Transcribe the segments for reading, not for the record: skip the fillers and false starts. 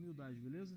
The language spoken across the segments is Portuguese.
Humildade, beleza?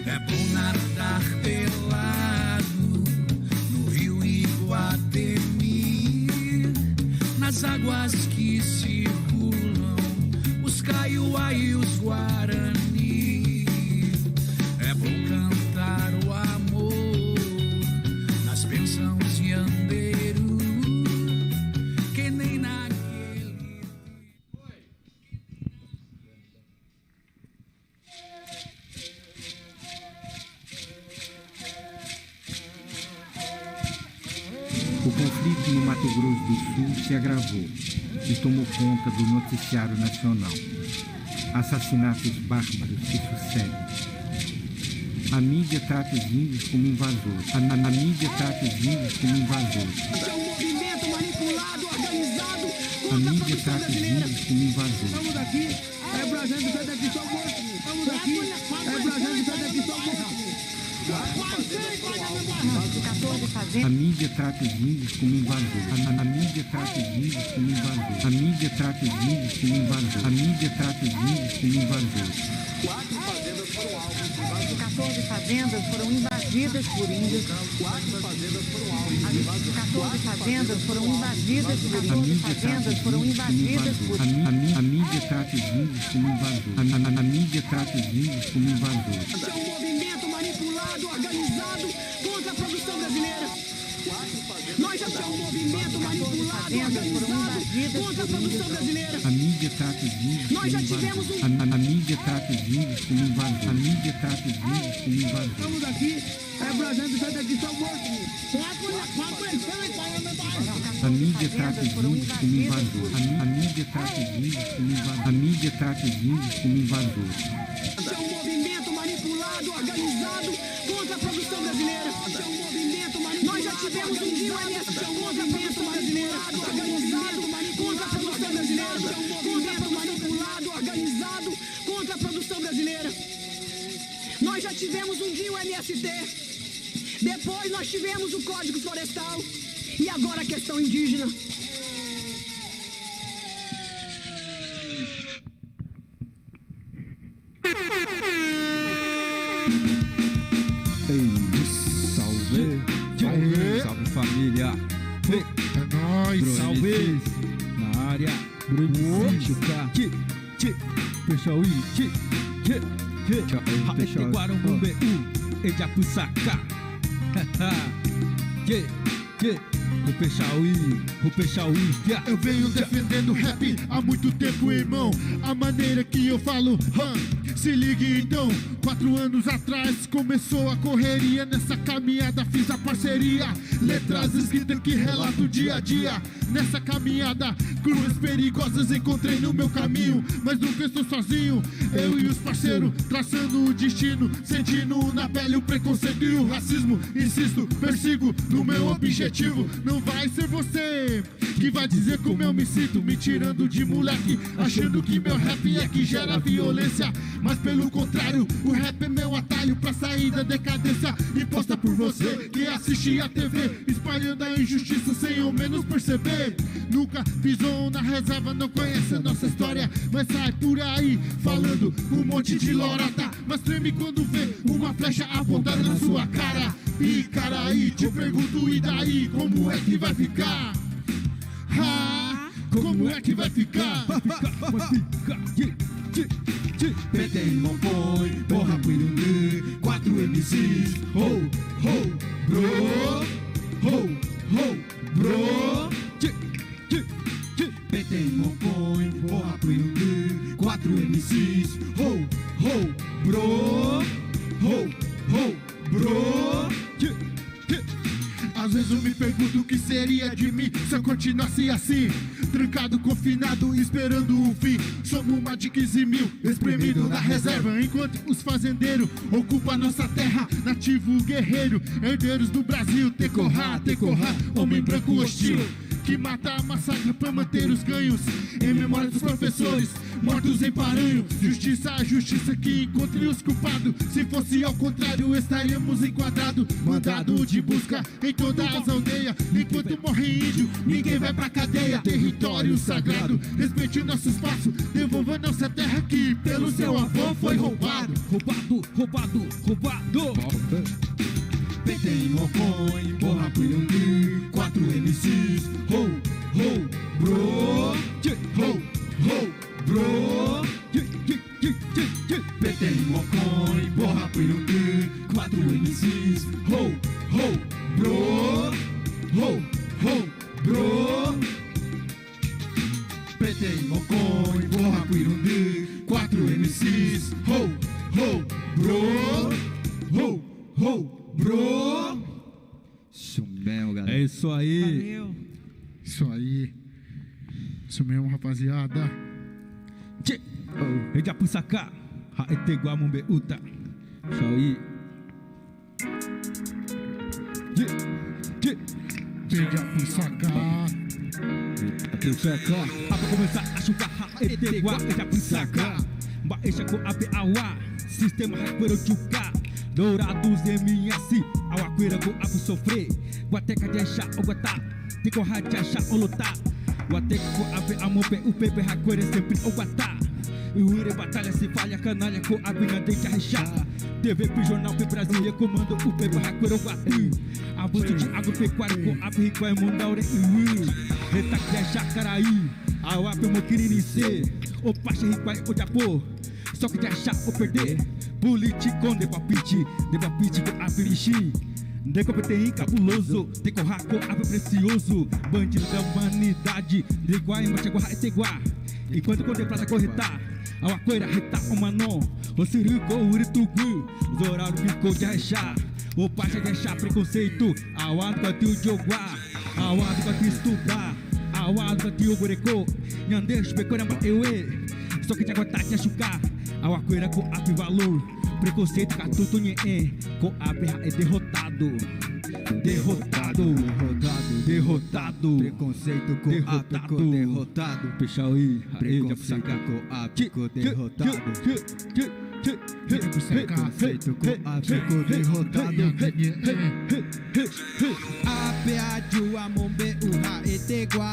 É bom nadar pelado no rio Iguatemi, nas águas que circulam os Kaiowá e os Guarani. É bom cantar o amor nas pensões de Anderu, que nem naquele... O conflito no Mato Grosso do Sul se agravou e tomou conta do noticiário nacional. Assassinatos bárbaros se sucedem. A mídia trata os índios como invasores. A mídia trata os índios como invasores. A mídia trata os índios como invasores. Estamos aqui, é pra gente sair daqui só morto. Estamos aqui, é pra gente sair daqui só morto. A mídia trata os índios como invasores. A mídia trata os índios como invasores. A mídia trata os índios como invasores. A mídia trata os índios como invasores. 14 fazendas foram invadidas por índios. 14 fazendas foram invadidas por índios. A mídia trata os índios como invasores. A mídia trata os índios como invasores. É um movimento manipulado, organizado contra a produção brasileira. Nós já temos um movimento manipulado, organizado contra a produção brasileira. A mídia trata os índios como invasores. A mídia trata os índios como invasores. A mídia trata os índios como invasores. Estamos aqui, é pra gente sair daqui só morto. A mídia trata os índios como invasores. A mídia trata os índios como invasores. A mídia trata os índios como invasores. É um movimento manipulado, organizado contra a produção brasileira. É um movimento manipulado. Nós já tivemos um movimento contra a produção brasileira, organizado contra a Nós é um movimento manipulado, organizado contra a produção brasileira. Nós já tivemos um dia o MST, depois nós tivemos o Código Florestal e agora a questão indígena. Salve, salve família. É nóis, salve. Na área, Bruno Chica. Pessoal, pessoal, Guarumumbe, Ejapusaca. O pessoal, eu venho defendendo rap há muito tempo, irmão. A maneira que eu falo, se ligue então. 4 anos atrás começou a correria. Nessa caminhada fiz a parceria. Letras escritas que relatam o dia a dia. Nessa caminhada, cruas perigosas encontrei no meu caminho. Mas nunca estou sozinho, eu e os parceiros, traçando o destino, sentindo na pele o preconceito e o racismo. Insisto, persigo no meu objetivo. Não vai ser você que vai dizer como eu me sinto, me tirando de moleque, achando que meu rap é que gera violência. Mas pelo contrário, o rap é meu atalho pra sair da decadência imposta por você que assiste a TV, espalhando a injustiça sem ao menos perceber. Nunca pisou na reserva, não conhece a nossa história, mas sai por aí falando um monte de lorota. Mas treme quando vê uma flecha apontada na sua cara. E cara aí, te pergunto, e daí? Como é que vai ficar? Como é que vai ficar? Petei Mompoi, porra Pirungue, 4 MCs, ho, ho, bro, ho, ho, bro. Petei Mompoi, porra Pirungue, 4 MCs, ho, ho, bro, ho, ho, bro. Às vezes eu me pergunto o que seria de mim se eu continuasse assim, trancado, confinado, esperando o fim. Somos mais de 15 mil, espremido na reserva, enquanto os fazendeiros ocupam nossa terra. Nativo guerreiro, herdeiros do Brasil, Tecorrá, homem branco hostil, que mata, massacra pra manter os ganhos. Em memória dos professores mortos em Paranhos. Justiça, a justiça que encontre os culpados. Se fosse ao contrário, estaríamos enquadrados. Mandado de busca em todas as aldeias. Enquanto morre índio, ninguém vai pra cadeia. Território sagrado, respeite o nosso espaço. Devolva nossa terra que pelo seu avô foi roubado. Petei Mompoi, porra Pirungue, 4 MCs, ho, ho, bro, ho, ho, bro. Petei Mompoi, porra Pirungue, 4 MCs, ho, ho, bro, ho, ho, bro. Petei Mompoi, porra Pirungue, 4 MCs, ho, ho, bro, ho, ho, bro. Isso mesmo, galera. É isso aí. Valeu. Isso aí. Isso mesmo, rapaziada. Ejapusaca, Haete Guamumbe Uta. Isso aí. Veja pro sacar. Apa começar a chutar Haete Gua Ejapusaca. Baexa com ape awa. Sistema Haquero Chuka. Dourados MS, Awaqueira com ape sofrer. Guateca de achar o guatá. Tico haja achar o lotá. Guateca com ape amope. O pepe Haqueira sempre o guatá. Uire batalha se falha, canalha com a vinha deixa rechar. TV pro jornal que Brasília comando o pepe Haqueiro guatí. Abuso de agropecuário com a rico é mundaure. Retaque a jacaraí. A wape moquirinice. O pache rico é o japô. Só que de achar ou perder. Político de papite com a pirixi. De competente cabuloso, de corrar com a precioso. Bandido da humanidade, de Guaima, Chaguá e Teguá. Enquanto contemplada corretar, a Waqueira reta o manon. O Sirico, o Uritugu, os horários ficou de achar. O pacha de achar preconceito, a wado com a tio Joguá, a wado com a tio estudar, a wado com a tio Burecô. Nhandejo, pecorama, euê. Só que te aguentar te achucar. A Waqueira com ape valor. Preconceito catuto nhé. Com ape é derrotado. derrotado, derrotado, preconceito com ápico derrotado, Pichauí, preconceito com ápico derrotado, preconceito com ápico derrotado. Apea jua mombe uha etegua,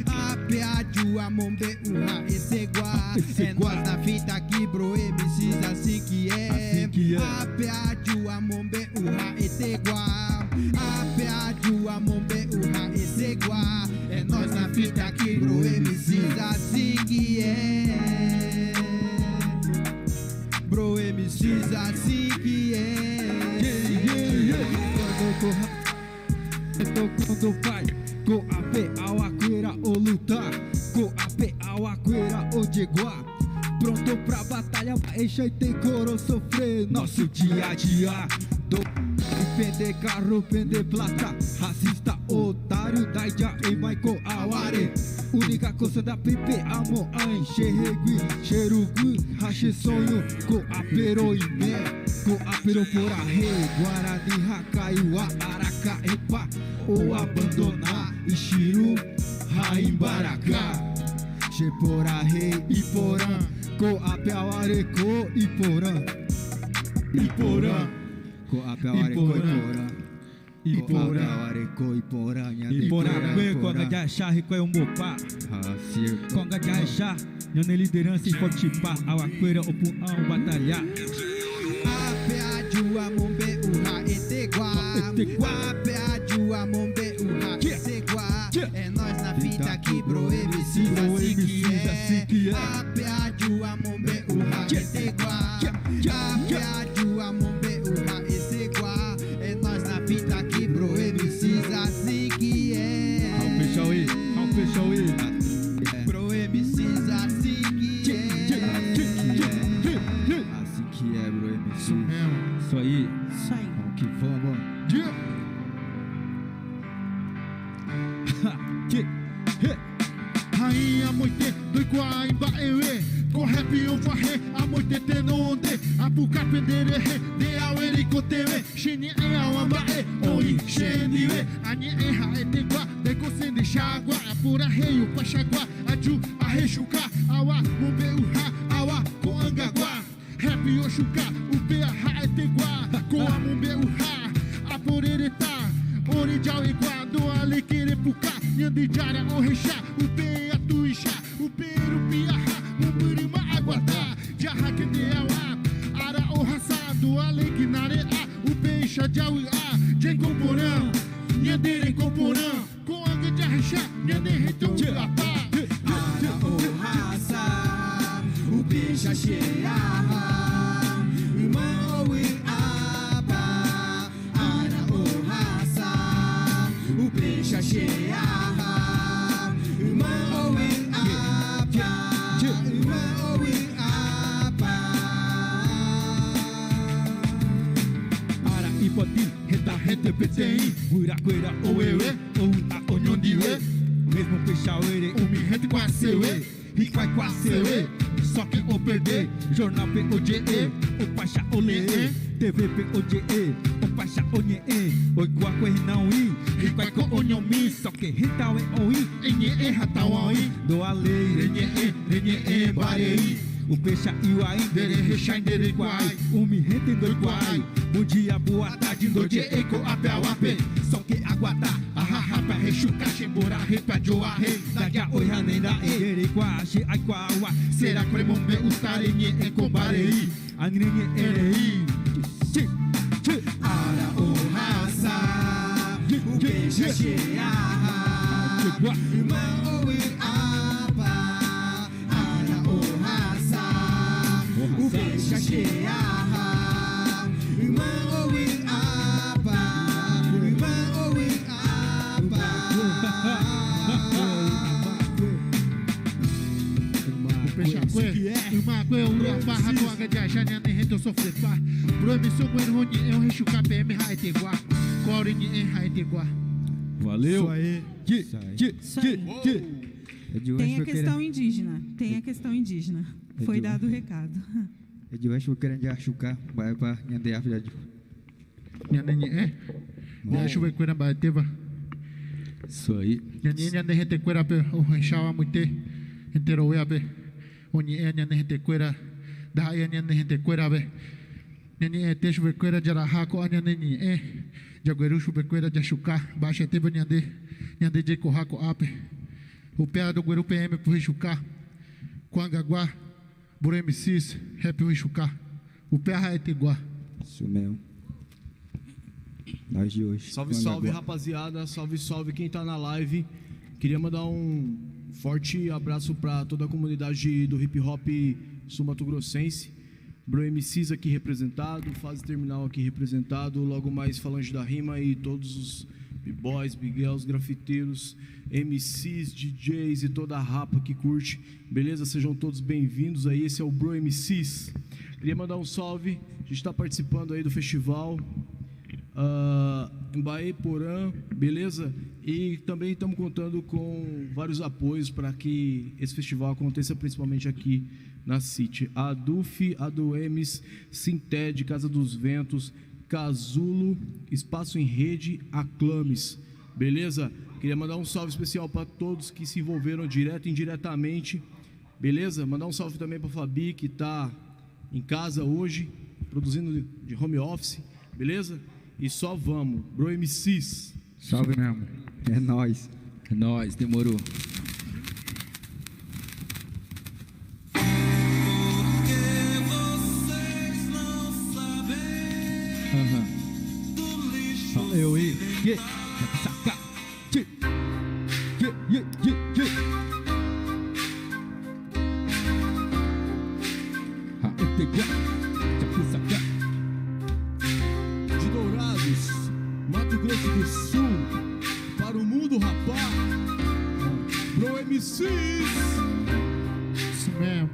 apea jua mombe uha esegua. É nós na fita aqui, bro, MCs, assim que é. Apea jua mombe uha etegua, apea jua mombe uha esegua. É nós na fita aqui, bro, MCs, assim que é. Bro, MCs, assim que é. Quando vai, com a pé ao aqueira ou lutar, com a pé ao aqueira ou jeguar. Pronto pra batalha, eixa e tem coro sofrer nosso dia a dia. Vender carro, vender plata, racista, otário, daija e Michael Aware. Única coisa da PP, amo a enxerregui, xerugui, rache sonho, com apero e mé, com apero por a rei, Guarani, Hakaiwa, Araca, Epa, ou abandonar, Ishiru, Raimbaracá, Xepora, rei, Iporã, com Apiauare, com Iporã, Iporã, com Apiauare, com Iporã. Iporã, Conga de achar, rico é um mopá. Conga de achar, nhane liderança e forte pá. Auaqueira, opuão, batalhar. Apea jua mombe uha etegua, apea jua mombe uha esegua. É nós na fita aqui, bro, MCs, assim que é. Apea jua mombe uha etegua, apea jua mombe uha esegua. É nós na fita aqui, bro, MCs, assim que é. Fechou aí. Bro, MCs, assim que é. Assim que é, bro, MCs. Isso mesmo. Isso aí. Isso aí. Vamos que vamos. Rainha moite, doikwa imba ewe. Com rap eu varre, a moite te no onde. Apuka pendere, de aweri kotewe. Shini e awamba e, oi, sheniwe. Ani e ha e tegua, de kosende shagua. Apura reio, pachagua, aju, arrechuca. Awa, mumbe uha, awa, com angagua. Rap eu chuca, upe a ha e tegua. Com a mumbe uha, apurereta. Orijau igual do alequere puca. Nyandijara o recha, upe a tuixa. Upe rupiaha, umburima aguata. Jaha que de awa, ara o raçado, alequinare a. Upe isha jaui a, jengo porã. Nyandere com porã, com anga de arrecha, nyandere tu apa. Ara o raça, o bicha cheia. Irmã oui aba. Ara o raça, o bicha cheia. Irmã oui aba. Irmã oui aba. Ara ipoti, reta rete petei. Uiraqueira ou ewe, ou a onhondiwe. Mesmo peixauere, O me rende com a seue. riquai quasewe. Só que o perder, jornal POJE, o pacha ole, TV POJE, o pacha onye, o guaque não i, riquai co onyomi, só que rita e oi, Enye e hatawai. do alei, Renye e barei. o peixa iuai, Dere recha dere guai. o me rende do iguai, bom dia, boa tarde, Doje noite, eko ape awape. só que aguardar. Ahaha pra rechucar, shembora, repa joa rei. Daga oi hanenda e derikwashi aikwawa Será que mombe utarenye e combarei. angrenye erei. Ara o raça, o bicha cheia. Irmã oui aba. Ara o raça, o bicha cheia. Irmã oui aba. Irmã oui aba. Peixaque, uma coisa, uma barra do aga de achar, nem rento sofrer pá. Promissão, bueno, onde eu rechucar PM Raetegua. Corinha em Raetegua. Valeu. Isso aí. Isso aí. Tem a questão indígena. Tem a questão indígena. Foi dado o recado. É de hoje eu quero achucar, vai para Nhandeaf já. Nhanenye, Ya chuvecuera baeteva. Isso aí. Nyanyinya ne gente cuera pe o enxava muite. Entero wea pe. Onye ne gente cuera. Da ya ne gente cuera be. Nyanyinya te chuvecuera jarahako anya ne Jagueru chuvecuera jachuca. Baixa teva nyande. Nyande de corraco ape. O pé do Gueru PM pro Richucá. Quangaguá. Buro MCs. Rap Richucá. O pé é Tiguá. Isso mesmo. Nós de hoje. Salve, salve, rapaziada. Salve, salve quem tá na live. Queria mandar um forte abraço pra toda a comunidade do hip hop sul-mato-grossense. Bro MCs aqui representado, Fase Terminal aqui representado, logo mais Falange da Rima e todos os B-boys, Big Girls, grafiteiros, MCs, DJs e toda a rapa que curte. Beleza? Sejam todos bem-vindos aí. Esse é o Bro MCs. Queria mandar um salve. A gente está participando aí do festival em Bahia, Porã, beleza? E também estamos contando com vários apoios para que esse festival aconteça, principalmente aqui na City. A DUF, a Doemes, Sinted, Casa dos Ventos, Casulo, Espaço em Rede, Aclames, beleza? Queria mandar um salve especial para todos que se envolveram direto e indiretamente, beleza? Mandar um salve também para Fabi, que está em casa hoje, produzindo de home office, beleza? E só vamos, Bro MCs. Salve mesmo. É nóis. É nóis, demorou. Eu e saca. De Dourados, Mato Grosso do Sul, para o mundo, rapá. Bro MCs. Isso mesmo.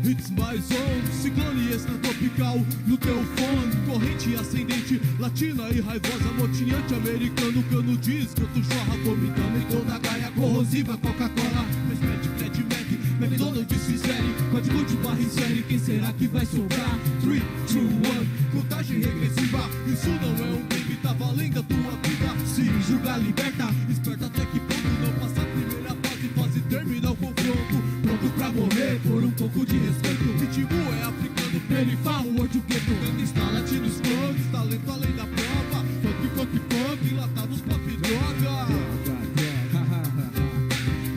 It's my zone, ciclone extratropical no teu fone, corrente ascendente, latina e raivosa, motinhante americano, cano de esgoto, jorra vomitando em toda a gaia corrosiva, Coca-Cola, mas Fred Mac, McDonald's fizeram, código de barra em série, quem será que vai sobrar? 3, 2, 1, contagem regressiva, isso não é um game, tá valendo a tua vida, se julgar liberta, esperta até que ponto não passar a primeira fase termina o confronto, pronto pra morrer por um pouco de respeito. Ritmo é africano, perifal, hoje o gueto. Gangsta, latino, skunk, talento além da prova. Funk, enlatados, pop, droga.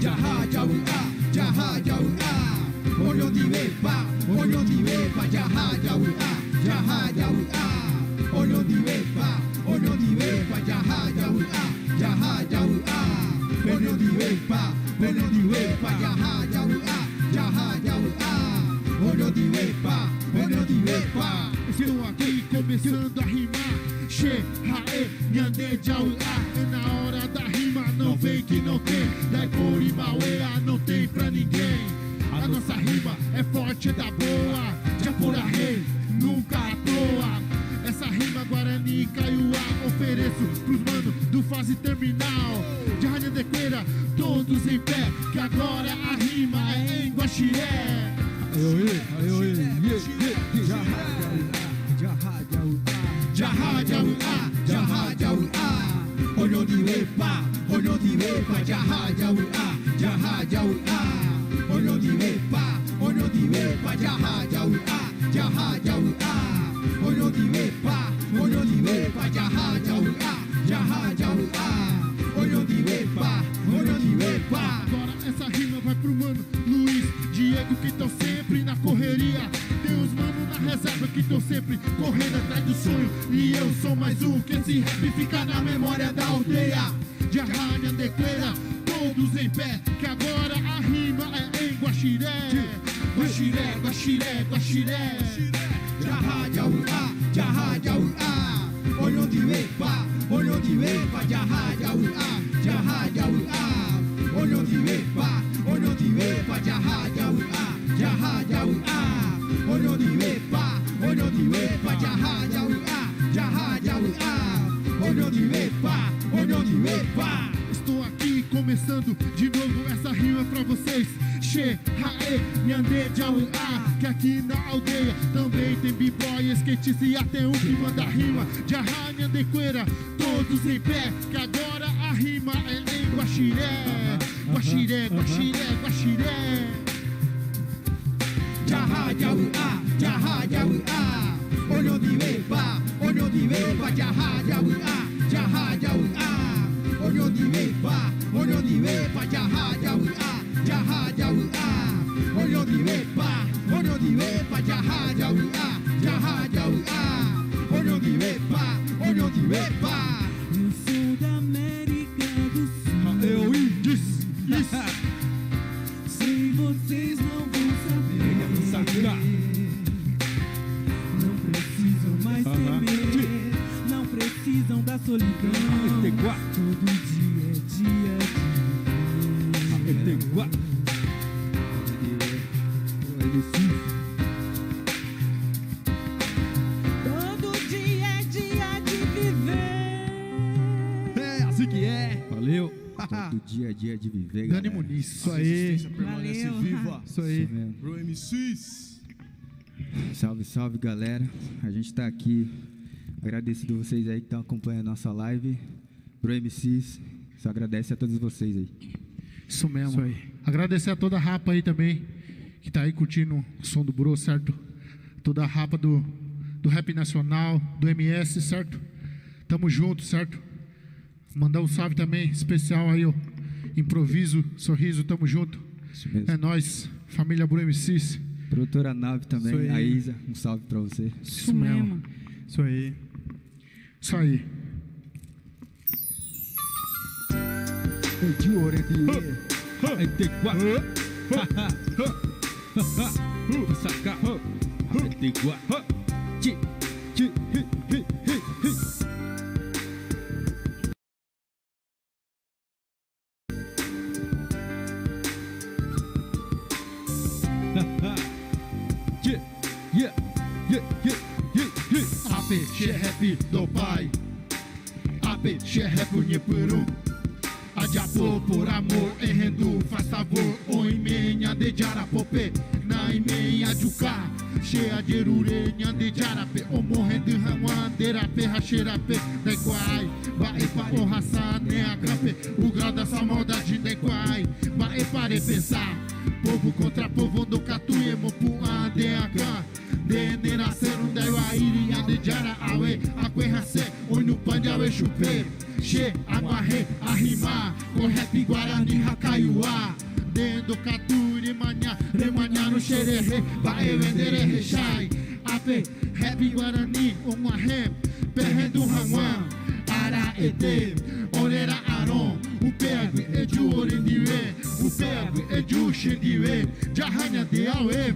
Jaha, jaua, jaha, jaua. Olho de wepa, jaha, jaua, jaha, jaua. Olho de wepa, jaha, jaua, jaha, jaua. Olho de wepa, jaha, jaua, olho de wepa. Estou aqui começando a rimar. Che, hae, nyande, jaua. É na hora da rima, não vem que não tem. Dai por Imauea, não tem pra ninguém. A nossa rima é forte, é da boa. Já por a rei, nunca à toa. Essa rima Guarani Kaiowá ofereço pros manos do Fase Terminal. De Rádio Dequeira, todos em pé, que agora a rima é em Guaxiré. Jaha, jaua, olho de wepa, jaha, jaua, olho de wepa, jaha, jaua, olho de wepa, jaha, jaua, olho de wepa. Agora essa rima vai pro mano Luiz, Diego, que tão sempre na correria. Tem os manos na reserva que tão sempre correndo atrás do sonho. E eu sou mais um que esse rap fica na memória da aldeia. De Arranha, Dequeira, todos em pé, que agora a rima é em Guaxiré. Guaxiré. Jaha, jaua, olho de wepa, jaha, jaua, olho de wepa, jaha, jaua, olho de wepa, jaha, jaua, olho de wepa. Estou aqui começando de novo essa rima pra vocês. Che, Hae, Nyande, Jauá, que aqui na aldeia também tem b-boy, skatista e até um que manda rima. Jaha, Nyande, Queira, todos em pé, que agora a rima é em Guaxiré. Guaxiré, Guaxiré, Guaxiré. Jaha, Jauá, Jaha, Jauá. Olho de Wepa, Jaha, Jauá, Jaha, Jauá. Olho de Wepa, Jaha, Jauá, Jaha, Jauá. Olho de Wepa, Jaha, Jauá, Jaha, Jauá. Olho de Wepa. Eu sou da América do Sul. Eu disse isso. Sem vocês não vão saber. Não precisam mais temer. Não precisam da solidão. Todo dia é dia de viver. Todo dia é dia de viver. É assim que é. Valeu. Todo dia é dia de viver, Dani galera. Muniz. Isso aí. Permanece Valeu. viva. Isso aí. mesmo. Bro MCs. Salve, salve, galera. A gente tá aqui, agradecido a vocês aí que estão acompanhando a nossa live. Pro MCs, só agradece a todos vocês aí. Isso mesmo. Isso aí. Agradecer a toda a rapa aí também, que tá aí curtindo o som do Bro, certo? Toda a rapa do rap nacional, do MS, certo? Tamo junto, certo? Mandar um salve também especial aí, ó. Improviso, Sorriso, tamo junto. Isso mesmo. É nóis, família Bro MCs. Produtora Nave também, Isso aí. a Isa, um salve pra você. Isso mesmo. Isso aí. Isso aí. Ape, che rap do pai. Ape, che rap Nheperu. Adiapô por amor, enrendu, faz favor. O imenha de Jarapope, na imenha juká. Cheia de rurenha de Jarape, o morrendo ramuanderape, racherape, nequai. Bae pa o raça, ne agrape. O grau dessa maldade, nequai. Bae pare pensar. Povo contra povo do Catuê, Mopuã, DH. De nasceram da Iwairi, de Jara, Awe, Aquerracê, Oi no Pandiawe, Chupê. Che, amarre, arrimar, com rap Guarani, Hakaiuá. Dendo Caturi, manhã, remanhã no xererê, vai vender rechai. Ape, rap Guarani, uma rap, perrendo Ramuã, Araete, Orera Aron, o Pegui, Eju Orendiwe, o Pegui, Eju Xendiwe, Jahanha de Aue,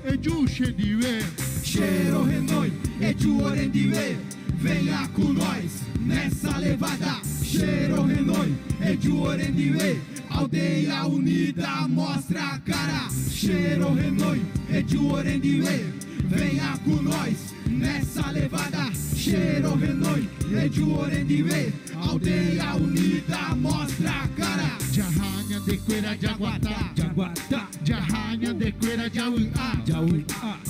Eju Xendiwe. Cheiro Renoi, Eju Orendiwe. Venha com nós nessa levada. Cheiro Renoi, Eju Orendiwe. Aldeia unida, mostra a cara. Cheiro Renoi, Eju Orendiwe. Venha com nós nessa levada. Cheiro Renoi, Eju Orendiwe. Aldeia unida, mostra a cara. Jahanha de Queira, Jaguatá. Jahanha de Queira, Jauá.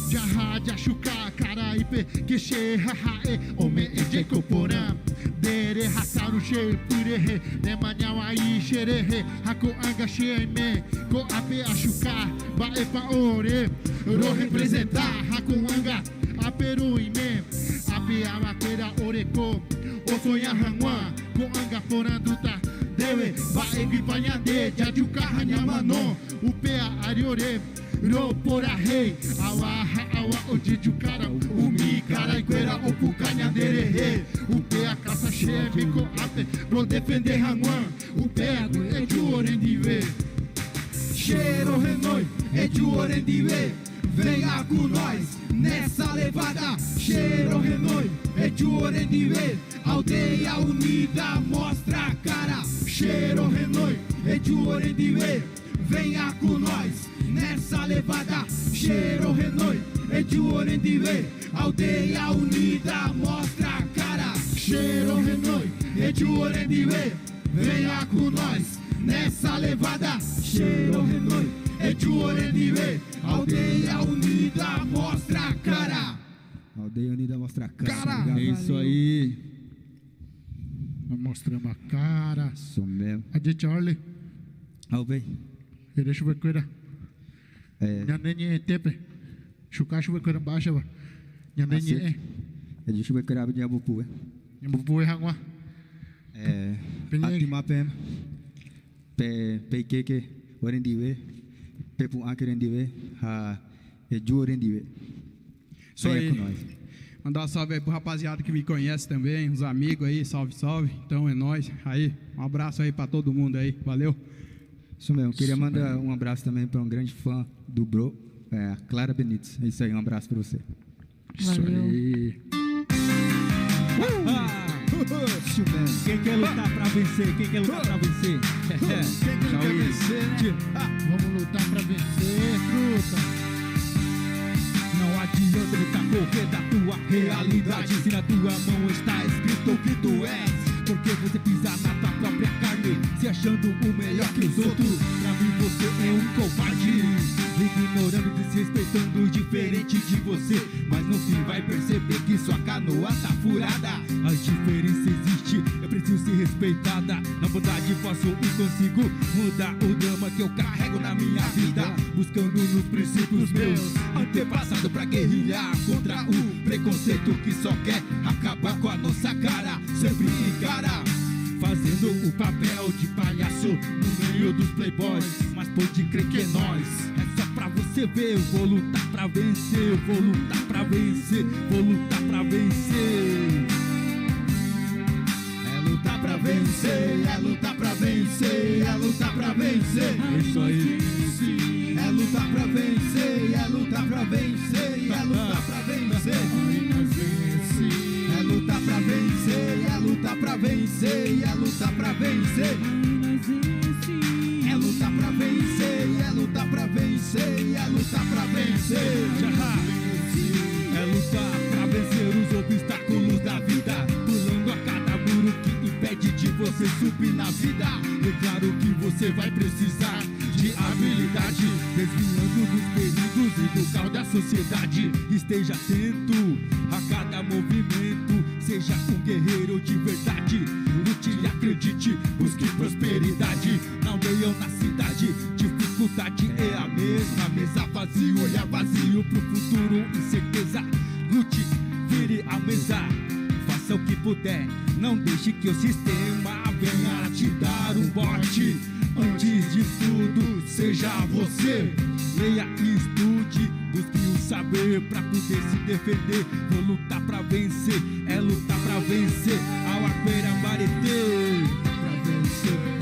Jaha, Jachuca, Caraipe, Queche, Hahae, Ome, Ejecoporã. Dere, Hassaru, Che, Purehe, Nemanhauai, Xerehe, Hako, Anga, Xeime, Coape, Achuca, Baepa, Ore, Ro representar, Hako, Anga, Aperu, Ime, Ape, Amaqueira, Oreco, Osoya, Hanguã, Coanga, Poranduta, Dewe, Baebi, Panhade, Jajuca, Hanhamano, Upea, Ariore, Ro, Pora, Rei, Awaha, Awa, Ojijucara, Umi, Caraiqueira, Opucanhadere, Rei, Upea, Caça, Cheve, Coape, Pro defender Hanguã, Upea, Eju, Orendiwe. Cheiro Renoi, Eju Orendiwe. Venha com nós nessa levada. Cheiro Renoi, Eju Orendiwe. Aldeia unida, mostra a cara. Cheiro Renoi, Eju Orendiwe. Venha com nós nessa levada. Cheiro Renoi, Eju Orendiwe. Aldeia unida, mostra a cara. Cheiro Renoi, Eju Orendiwe. Venha com nós nessa levada. Cheiro Renoi, Ejuorendiwe, aldeia unida mostra a cara. Aldeia Unida mostra a cara. Cara. É isso aí. Nós mostramos a cara. Isso mesmo. A gente olha. Alvei. Deixa eu ver coisa. Minha nenê tepe. Chucacho vai coisa baixa. Minha nenê. É de chuva que era de abupu. Minha bubu é água. Atima pem. Peikeke. Orendiwe. Pepu ankerendiwe. Ha. Eju orendiwe. Isso aí. Mandar um salve aí pro rapaziada que me conhece também, os amigos aí, salve, salve. Então é nóis. Aí, um abraço aí pra todo mundo aí, valeu. Isso mesmo, queria mandar um abraço também para um grande fã do Bro, a Clara Benites. É isso aí, um abraço para você. Isso aí. Quem quer lutar pra vencer? Quem quer lutar pra vencer? Quem quer vencer, né? Vamos lutar pra vencer, fruta. Não adianta lutar, correr da tua realidade. Se na tua mão está escrito o que tu és. Porque você pisa na tua própria carne, se achando o melhor que os outros. Pra mim você é um covarde, ignorando, desrespeitando o diferente de você. Mas no fim vai perceber que sua canoa tá furada. A diferença existe, eu preciso ser respeitada. Na bondade posso e consigo mudar o drama que eu carrego na minha vida, buscando nos princípios meus antepassado pra guerrilhar contra o preconceito que só quer acabar com a nossa cara. Sempre encara, fazendo o papel de palhaço no meio dos playboys. Mas pode crer que é nós, é só pra você ver. Eu vou lutar pra vencer, eu vou lutar pra vencer, vou lutar pra vencer. É lutar pra vencer, é lutar pra vencer, é lutar pra vencer. É isso aí. É lutar pra vencer, é lutar pra vencer, é lutar pra vencer. É lutar pra vencer, é lutar pra vencer, é lutar pra vencer. É lutar pra vencer, é lutar pra vencer, é lutar pra vencer. É lutar pra vencer os obstáculos da vida, pulando a cada muro que impede de você subir na vida. É claro que você vai precisar de habilidade, desviando dos perigos e do caos da sociedade. Esteja atento a cada movimento, seja um guerreiro de verdade. Lute e acredite, busque prosperidade. Na aldeia ou na cidade, dificuldade é a mesma. Mesa vazia, olhar vazio pro futuro, incerteza. Lute, vire a mesa, faça o que puder. Não deixe que o sistema venha te dar um bote. Antes de tudo, seja você. Leia e estude, busque o saber pra poder se defender. Vou lutar pra vencer, é lutar pra vencer. Auaqueira Maretê.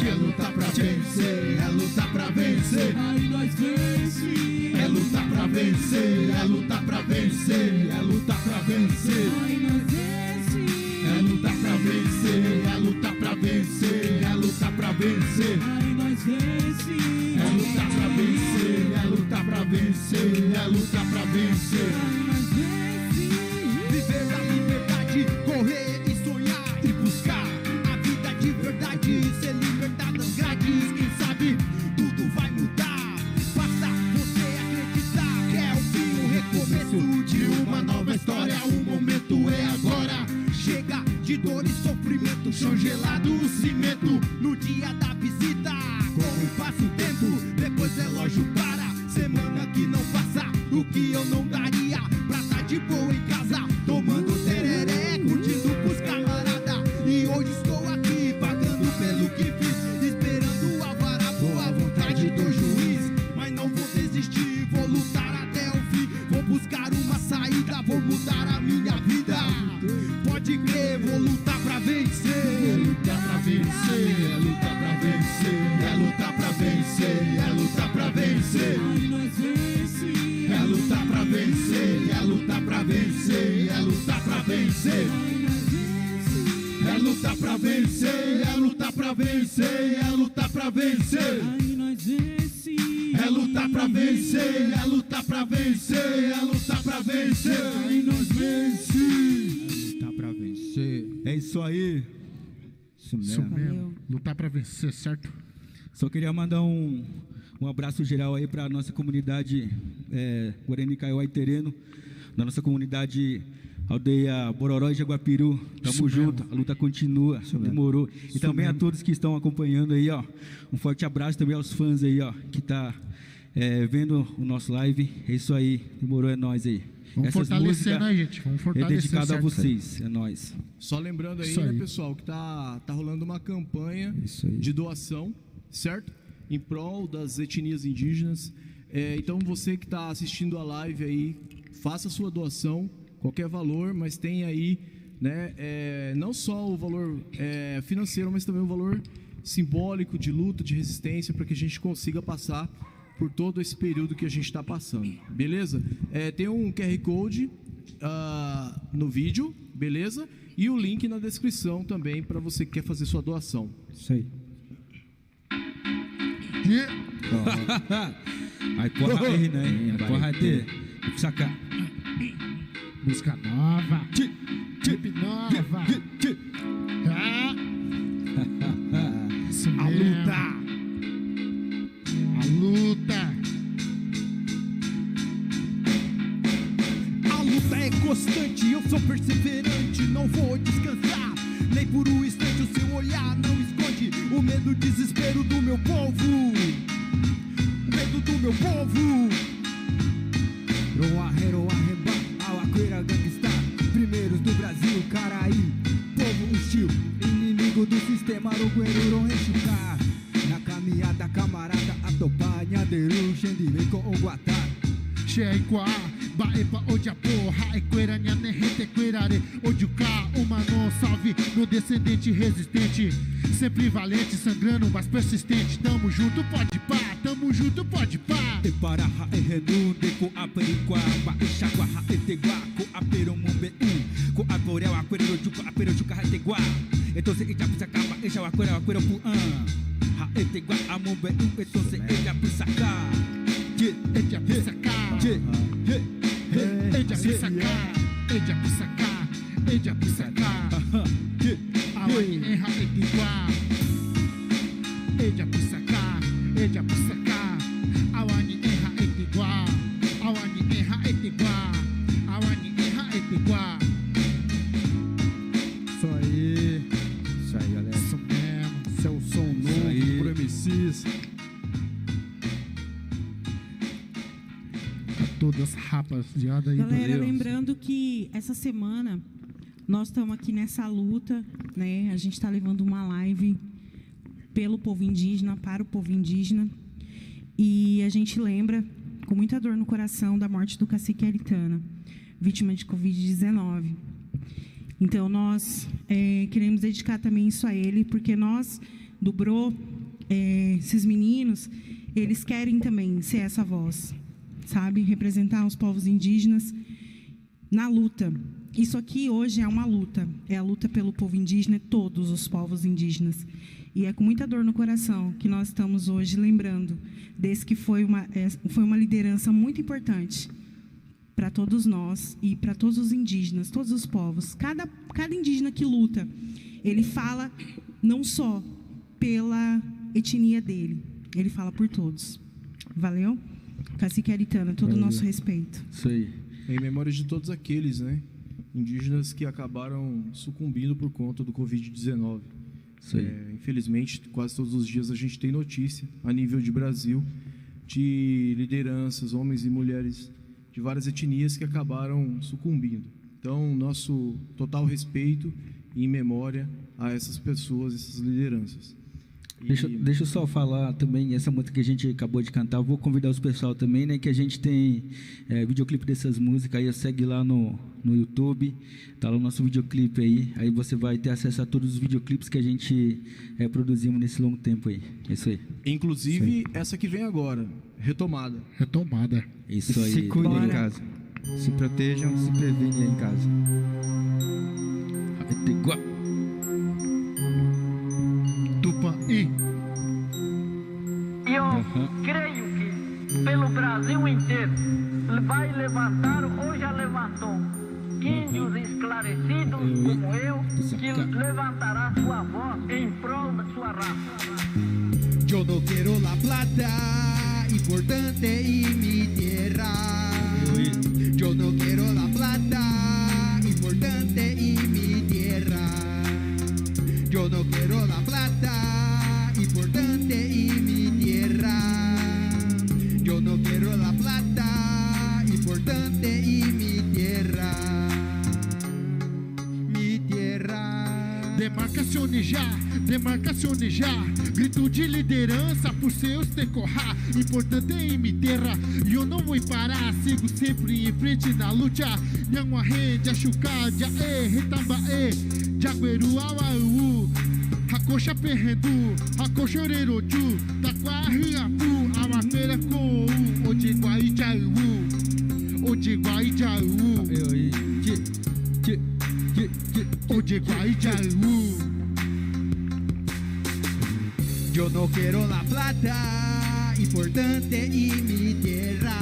É lutar pra vencer, é lutar pra vencer. Aí nós vence. É lutar pra vencer, é lutar pra vencer, é lutar pra vencer. Aí nós vence. É lutar pra vencer, é lutar pra vencer, é lutar pra vencer. Aí nós vence. É lutar pra vencer, é lutar pra vencer, é lutar pra vencer. Aí nós vence. Viver a liberdade, correr e sonhar e buscar a vida de verdade, ser libertado das grades. Quem sabe tudo vai mudar, basta você acreditar que é o fim, o recomeço de uma nova história. O momento é agora, chega de dor e sofrimento, chão gelado, cimento no dia da visita. Como passa o tempo, depois relógio para, semana que não passa, o que eu não daria pra tá de boa em casa, tomando tereré, curtindo pros camarada. E hoje estou aqui, pagando pelo que fiz, esperando o alvará, boa vontade do juiz. Mas não vou desistir, vou lutar até o fim, vou buscar uma saída, vou mudar a minha vida. Pode crer, vou lutar pra vencer. É lutar pra vencer, é lutar pra vencer, é lutar pra vencer, é lutar pra vencer. Aí nós vence. É lutar pra vencer, é lutar pra vencer, é lutar pra vencer. Aí nós vence. É lutar pra vencer, é lutar pra vencer, é lutar pra vencer. Aí nós vence. É lutar pra vencer, é lutar pra vencer, é lutar pra vencer. Aí nós vence. Lutar pra vencer. É isso aí. Isso Isso mesmo. mesmo. Lutar pra vencer, certo? Só queria mandar um abraço geral aí para a nossa comunidade Guarani Kaiowá e Tereno, da nossa comunidade Aldeia Bororó e Jaguapiru. Tamo junto, a luta continua, demorou. E também a todos que estão acompanhando aí, ó. Um forte abraço também aos fãs aí, ó, que tá vendo o nosso live. É isso aí, demorou, é nóis aí. Vamos fortalecendo, né, gente? Vamos fortalecer. É dedicado a vocês, é nóis. Só lembrando aí, né, pessoal, que tá rolando uma campanha de doação, certo? Em prol das etnias indígenas. Então, você que está assistindo a live aí, faça a sua doação, qualquer valor, mas tem aí, né, não só o valor financeiro, mas também o valor simbólico de luta, de resistência, para que a gente consiga passar por todo esse período que a gente está passando, beleza? Tem um QR Code no vídeo, beleza? E o link na descrição também para você que quer fazer sua doação. Isso aí. Aí porra aí, né? Porra aí, sacar. Música nova. Clipe nova. A luta. A luta. A luta é constante, eu sou perseverante, não vou descansar. Nem por um instante o seu olhar não esconde o medo, o desespero do meu povo. O medo do meu povo. Roa, Heroa, Reba, Auaqueira, Gangsta, primeiros do Brasil, Caraí, povo hostil, inimigo do sistema, Rogueiro, Renchucar. Na caminhada, camarada, Atopá, Nhaderu, Xendimei com o Guatá. Xeikwa, Baepa, Odiapô, Raequeira, Nhanerrete, Queirare, Odiucá, Humano, salve, meu descendente resistente. Sempre valente, sangrando, mas persistente. Tamo junto, pode pá, tamo junto, pode pá. Eparaha, Erenunde, com a Periquá, Baixagua, Eteguá, com a Peromumbe, com a Borel, a Queroju, com a Perojuca, Eteguá. Então se Ijapusacaba, Ejawaquera, Queropuã. Eteguá, a Mumbe, então se Ijapusacá. Ejapusacá, Ejapusacá, Ejapusacá, Ejapusacá. Awani erra Eteguá, Ejapusacá, Ejapusacá. Awani erra Eteguá, Awani erra Eteguá, Awani erra Eteguá. Isso aí, galera. Isso mesmo. Esse é o som novo pro MCs. Todas rapaziada aí. Galera, lembrando que essa semana nós estamos aqui nessa luta, né? A gente está levando uma live pelo povo indígena, para o povo indígena. E a gente lembra, com muita dor no coração, da morte do cacique Aritana, vítima de Covid-19. Então, nós queremos dedicar também isso a ele, porque nós, do BRO, esses meninos, eles querem também ser essa voz, sabe? Representar os povos indígenas na luta. Isso aqui hoje é uma luta. É a luta pelo povo indígena e todos os povos indígenas. E é com muita dor no coração que nós estamos hoje lembrando desse que foi uma liderança muito importante para todos nós e para todos os indígenas, todos os povos. Cada indígena que luta, ele fala não só pela etnia dele, ele fala por todos. Valeu? Cacique Aritana, todo o nosso respeito. Isso aí. Em memória de todos aqueles, né, indígenas que acabaram sucumbindo por conta do Covid-19. Infelizmente, quase todos os dias a gente tem notícia, a nível de Brasil, de lideranças, homens e mulheres de várias etnias que acabaram sucumbindo. Então, nosso total respeito e memória a essas pessoas, essas lideranças. Deixa eu só falar também, essa música que a gente acabou de cantar, eu vou convidar os pessoal também, né, que a gente tem videoclipe dessas músicas, aí segue lá no YouTube, tá lá o nosso videoclipe aí você vai ter acesso a todos os videoclipes que a gente produzimos nesse longo tempo aí, isso aí. Inclusive, isso aí. Essa que vem agora, Retomada. Isso aí. Se cuidem em casa, se protejam, se previnem aí em casa. Tupaí. Eu creio que pelo Brasil inteiro vai levantar, ou já levantou, índios esclarecidos como eu, que levantará sua voz em prol da sua raça. Yo no quiero la plata, importante y mi tierra. Yo no quiero la plata, importante y mi tierra. Yo no quiero la plata, importante y mi tierra. Yo no quiero la plata, importante y mi tierra. Mi tierra. Demarcações já, grito de liderança por seus decorrar. Importante em minha terra, e eu não vou parar, sigo sempre em frente na luta. Nhanguaré, Jachuca, Jaê, Retambaê, Jagueru, Auau, Hakoxa Perrendu, Hakoxoreroju, Taquarriapu, Amapeira Com, Ojiguaijau, Ojiguaijau, Ojiguaijau. Yo no quiero la plata, importante y mi tierra.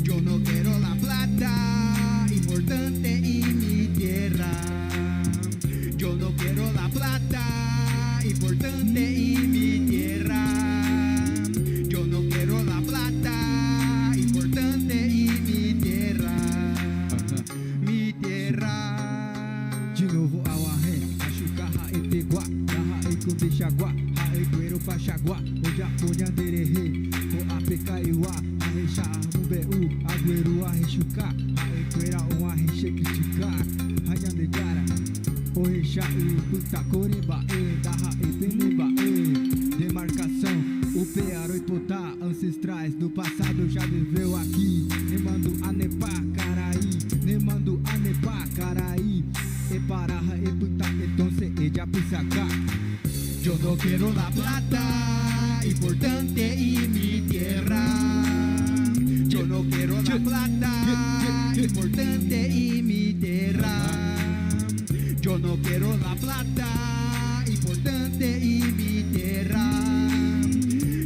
Yo no quiero la plata, importante y mi tierra. Yo no quiero la plata, importante y mi tierra. Yo no quiero la plata, importante y mi tierra. Mi tierra. De novo Auaré, Achucarra e Teguá, Darra e Cubixaguá, Aegueiro Paxaguá, Ojaponhandererê, Coapecaiuá, Arrexá, Mubeu, Agueiro, Arrexucá, Aegueira, Arrexecriticá, Rayanegara, Orexá e Putacorimbaê, Darra e Penembaê, demarcação, o Pearo e Potá, ancestrais do passado já viveu aqui, Nemando Anepá, Caraí, Nemando Anepá, Caraí, Eparaja, Eputa, Etonce, Ejapisacá. Yo no quiero la plata, importante y mi tierra. Yo no quiero la plata, importante y mi tierra. Yo no quiero la plata, importante y mi tierra.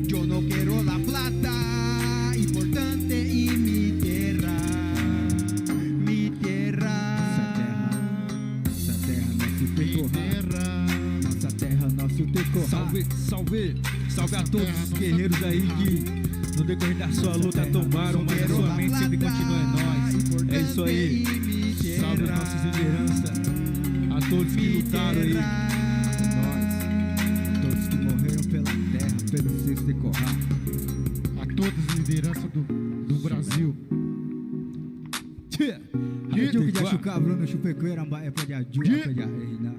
Yo no quiero la plata, importante y mi tierra. Mi tierra. Nossa terra, nosso tecorra. Nossa terra, nosso tecorra. Salve, salve, salve a todos os guerreiros aí que no decorrer da sua luta tomaram, mas a sua mente sempre continua em nós. É isso aí. Salve as nossas lideranças, a todos que lutaram aí. Nós, todos que morreram pela terra, pelo seus decorrar. A todas as lideranças do Brasil. Ajuda que já chucar, Bruno, chupecoeira, é pra de aju, é pra de arreina.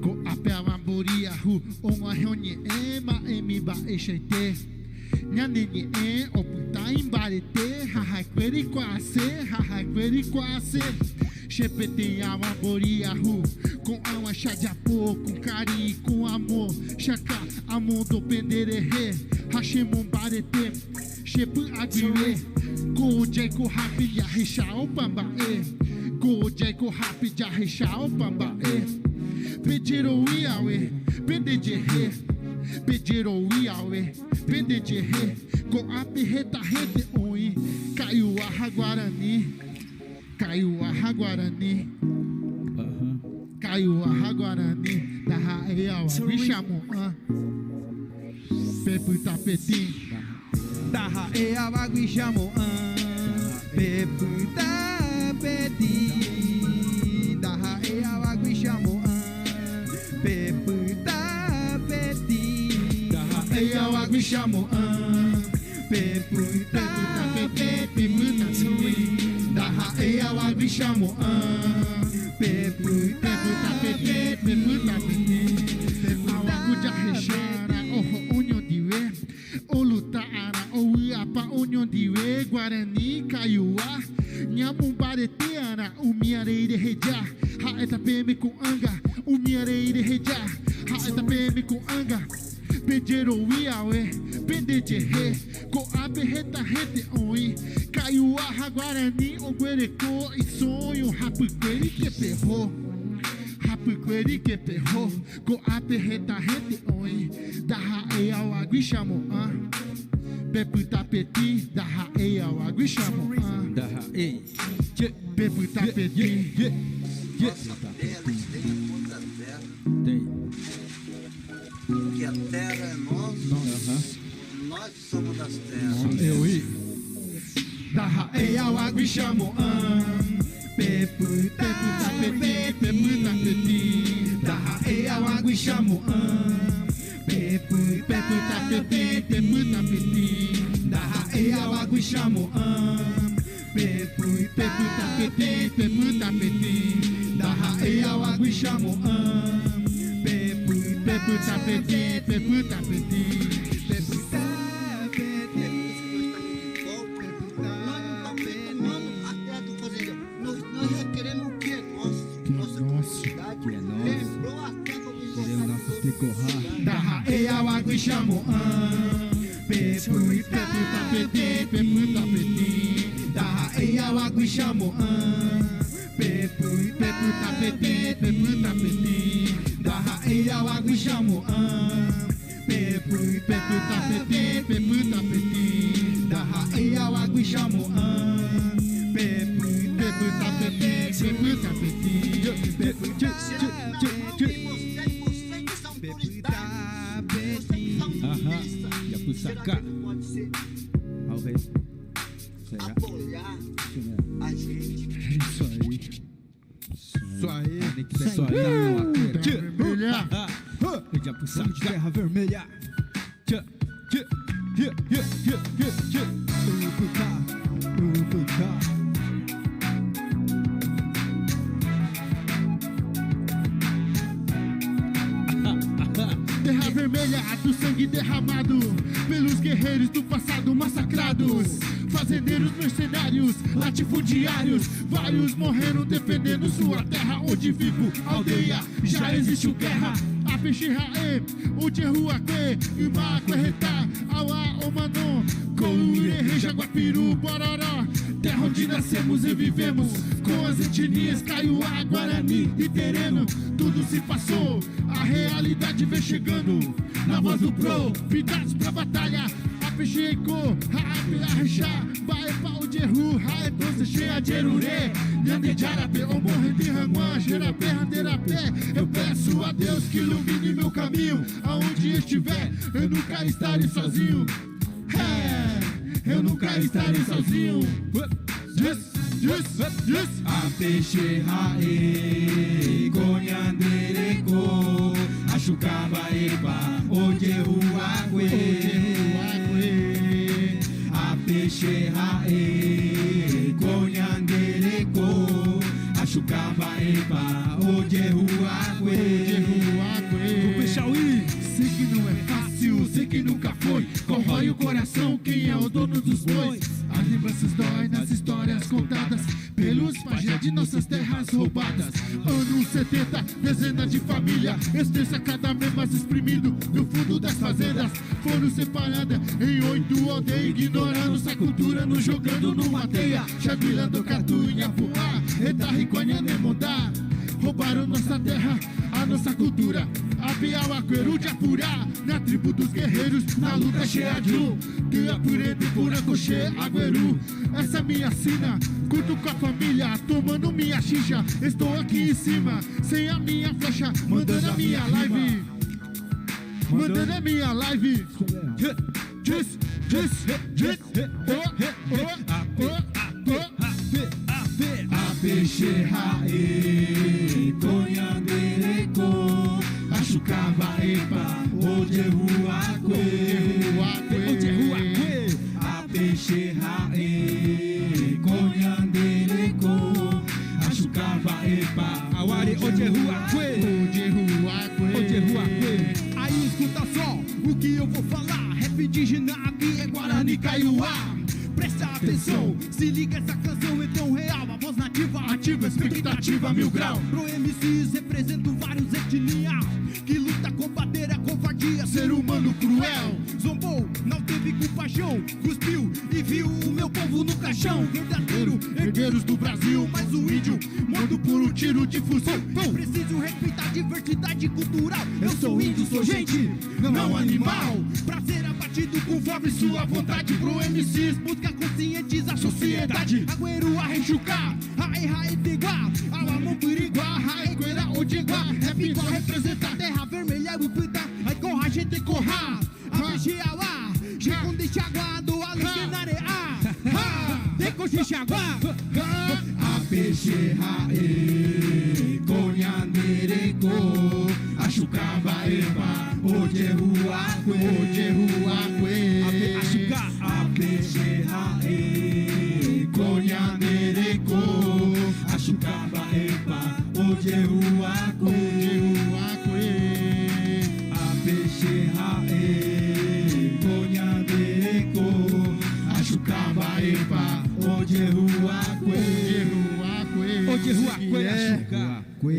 Ko ape amamburia hu onga honye ema emiba eshete nyanenye oputa imbarete haha kweri kwase shepete amamburia hu com ama chajapo com carinho com amor chaka amor do penderehe hashemon barete shepu agire ko jeko happy ya hishao pamba ko jeko happy ya hishao pamba Pediram o Iawe, pendejerê. Pediram o Iawe, pendejerê. Com a perreta rede oi. Caiu a Raguarani. Caiu a Raguarani. Caiu a Raguarani. Da Raeal, Bichamoã. Pepe tapetim. Da Raeal, Bichamoã. Pepe tapetim. Da Raeal, Bichamoã. Pepe tapeti, da raia o água chamou Pepe tapeti, da raia o água chamou Pepe tapeti, a água já rechara, o união de ver, o lutara, o iapa união de ver, Guarani, Caiuá, Nhamumbareteana, o miareire rejar, haeta peme com anga. O miareire rejar, haeta peme com anga. Pediram o Iawe, pendejerê, com a berreta rede oi. Caiu a Raguarani, o guerecô e sonho, rapuqueri que perrou. Rapuqueri que perrou, com a berreta rede oi. Da raia ao água chamou, Pepe tapeti, da raia ao água chamou, Da raia, Pepe tapeti. Nós somos das terras. Eu e da raia ao água e chamo pepu, pepu, tapeti, pepu, tapeti. Da raia ao água e chamo pepu, pepu, tapeti, pepu, tapeti. Da raia ao água e chamo pepu, pepu, tapeti, pepu, tapeti. Da raia ao água e chamo pepu, pepu, tapeti, pepu, tapeti. Da raia ao água e chamo pepu, pepu, tapeti, pepu, tapeti. Da raia ao água e chamo pepu, pepu, tapeti, pepu, tapeti. Da raia ao água e chamo pepu, pepu, tapeti, pepu, tapeti. Da raia ao água e chamo pepu, pepu, tapeti, pepu, tapeti. Pepu, sacar. Vamos ver. Será? Apoiar a gente. Isso aí. Isso aí. Isso aí. Terra vermelha. Já pro sacar. Terra vermelha. Terra vermelha do sangue derramado pelos guerreiros do passado massacrados. Fazendeiros, mercenários, latifundiários, vários morreram defendendo sua terra. Onde vivo, aldeia, já existe guerra. A Peixirraê, o Tcherruaquê, Imaquerretá, Auá, Omanon, Courerê, Jaguapiru, Bororó. Terra onde nascemos e vivemos, com as etnias Kaiowá, Guarani e Tereno. Tudo se passou, a realidade vem chegando. Na voz do pro, pintados pra batalha. A Peixeco, Haape, Arrechá, Baepa, o Djerru, Haeton, Cheia de Erurê. Nhande de Arapé, Omorre de Ranguá, Gerapé, Randerapé. Eu peço a Deus que ilumine meu caminho. Aonde estiver, eu nunca estarei sozinho. Eu nunca estarei sozinho. A Peixirraê, Conhandereko, Achucabaeba, Odjerruaquê. A Peixirraê, Conhandereko, Achucabaeba, Odjerruaquê. O Peixauí, sei que não é fácil, sei que nunca foi. Corrói o coração, quem é o dono dos bois? As lembranças doem nas histórias contadas pelos pajés de nossas terras roubadas. Anos 70, dezenas de família extensa, cada vez mais exprimido do fundo das fazendas. Foram separadas em 8 aldeias, ignorando essa cultura, nos jogando numa teia. Chaguilando Catu, Inhapuá, Etarriconha, Nemondá. Roubaram nossa terra, a nossa cultura. Abiau, Aqueru, Japurá, na tribo dos guerreiros, na luta cheia de luz. Tuiapurê, Pura, Coxê, Agüeru. Essa é minha sina, curto com a família, tomando minha xixa. Estou aqui em cima, sem a minha flecha, mandando a minha live. Mandando a minha live. A Peixirraê, Conhandereko, Achucabaeba, Odjerruaquê. A Peixirraê, Conhandereko, Achucabaeba, Auari, Odjerruaquê. Aí escuta só o que eu vou falar. Rap indígena aqui é Guarani, Kaiowá. Presta atenção, se liga essa canção é tão real. A voz nativa, ativa, expectativa, 1000 grau. Pro MCs represento vários etnias que luta combater a covardia, ser humano cruel. Zombou, não teve compaixão, cuspiu e viu o meu povo no caixão. Verdadeiro, herdeiros do Brasil, mas o índio morto por um tiro de fuzil. É preciso respeitar a diversidade cultural. Eu sou índio, sou gente, não animal. Pra ser abatido conforme sua vontade. Pro MCs busca conscientizar a sociedade. Agüeru, Arrechucá, Haeteguá, Alamopiriguá, Haequera, Odjeguá. Rap igual representa a terra vermelha, o pita, aí corra, gente corra. A Peixirraê, Xixaguá. Apexerrae, conhanereco, achucabaeba, ojeruaque, apexerrae, conhanereco, achucabaeba, ojeruaque, apexerrae, conhanereco, achucabaeba, ojeruaque.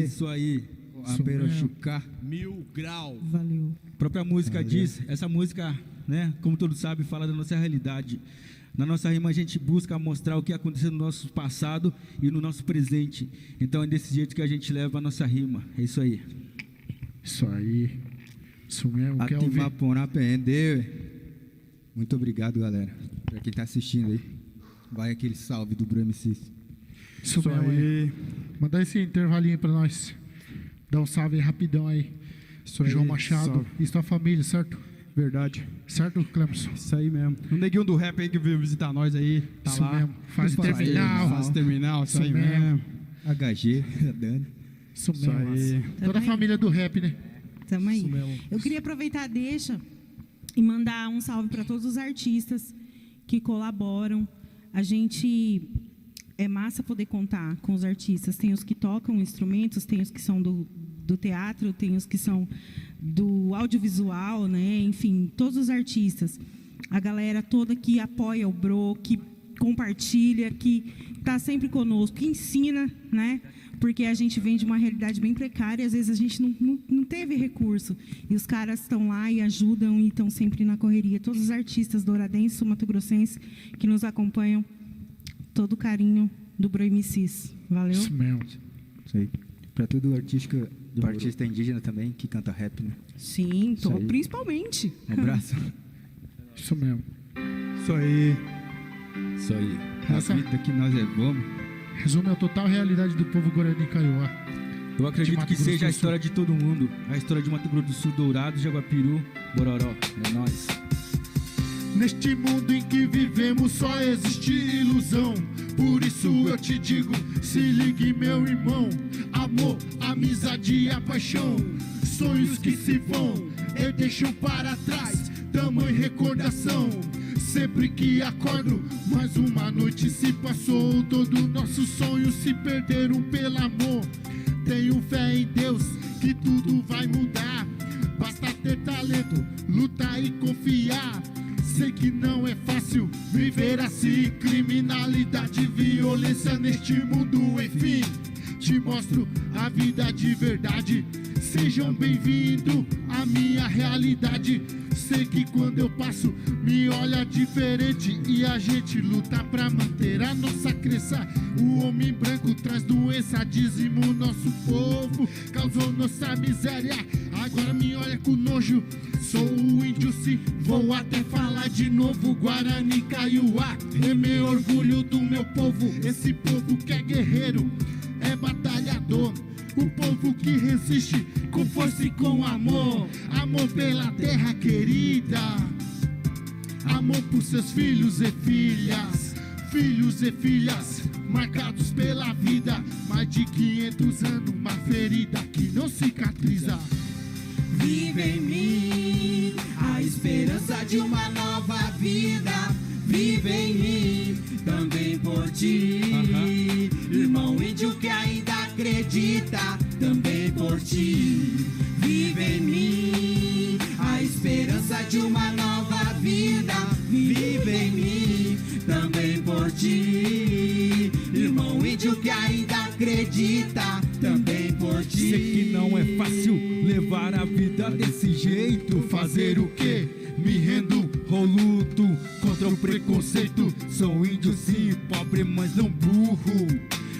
Isso aí. Aperochucá. 1000 graus. Valeu. A própria música diz, essa música, né, como todos sabem, fala da nossa realidade. Na nossa rima a gente busca mostrar o que aconteceu no nosso passado e no nosso presente. Então é desse jeito que a gente leva a nossa rima. É isso aí. Isso aí. Isso mesmo. Ativar por aprender. Muito obrigado, galera. Pra quem tá assistindo aí. Vai aquele salve do Bro MC. Isso aí. Mandar esse intervalinho pra nós. Dá um salve aí, rapidão aí. João Machado salve. E sua família, certo? Verdade. Certo, Clemson? Isso aí mesmo. O neguinho do rap aí que veio visitar nós aí. Tá isso lá. Mesmo. Faz terminal. Faz terminal, isso aí mesmo. HG, Dani. Isso mesmo. Aí. Toda a família do rap, né? Tamo aí. Eu queria aproveitar a deixa e mandar um salve para todos os artistas que colaboram. A gente... É massa poder contar com os artistas. Tem os que tocam instrumentos, tem os que são do teatro, tem os que são do audiovisual, né? Enfim, todos os artistas. A galera toda que apoia o Bro, que compartilha, que está sempre conosco, que ensina, né? Porque a gente vem de uma realidade bem precária e às vezes a gente não teve recurso. E os caras estão lá e ajudam e estão sempre na correria. Todos os artistas douradenses, sul-mato-grossenses que nos acompanham, todo o carinho do Bro MCs. Valeu? Isso mesmo. Isso aí. Pra todo artista indígena também, que canta rap, né? Sim, principalmente. Um abraço. Isso mesmo. Isso aí. Isso aí. A vida que nós levamos resume a total realidade do povo Guarani Kaiowá. Eu acredito que seja a história de todo mundo. A história de Mato Grosso do Sul, Dourados, Jaguapiru, Bororó. É nóis. Neste mundo em que vivemos só existe ilusão. Por isso eu te digo, se ligue meu irmão. Amor, amizade e a paixão, sonhos que se vão, eu deixo para trás, tamanha recordação. Sempre que acordo, mais uma noite se passou. Todos nossos sonhos se perderam pelo amor. Tenho fé em Deus que tudo vai mudar. Basta ter talento, lutar e confiar. Sei que não é fácil viver assim. Criminalidade, violência neste mundo, enfim. Te mostro a vida de verdade. Sejam bem-vindos à minha realidade. Sei que quando eu passo me olha diferente. E a gente luta pra manter a nossa crença. O homem branco traz doença, dizima o nosso povo, causou nossa miséria. Agora me olha com nojo. Sou o índio, sim, vou até falar de novo. Guarani Kaiowá é meu orgulho do meu povo. Esse povo que é guerreiro, é batalhador. O povo que resiste com força e com amor. Amor pela terra querida, amor por seus filhos e filhas. Filhos e filhas marcados pela vida. Mais de 500 anos, uma ferida que não cicatriza. Vive em mim a esperança de uma nova vida. Vive em mim também por ti, irmão índio que ainda acredita, também por ti. Vive em mim a esperança de uma nova vida. Vive em mim também por ti, irmão índio que ainda acredita, também por ti. Sei que não é fácil levar a vida desse jeito. Fazer o quê? Me rendo ou luto contra o preconceito. Sou índio sim, pobre mas não burro.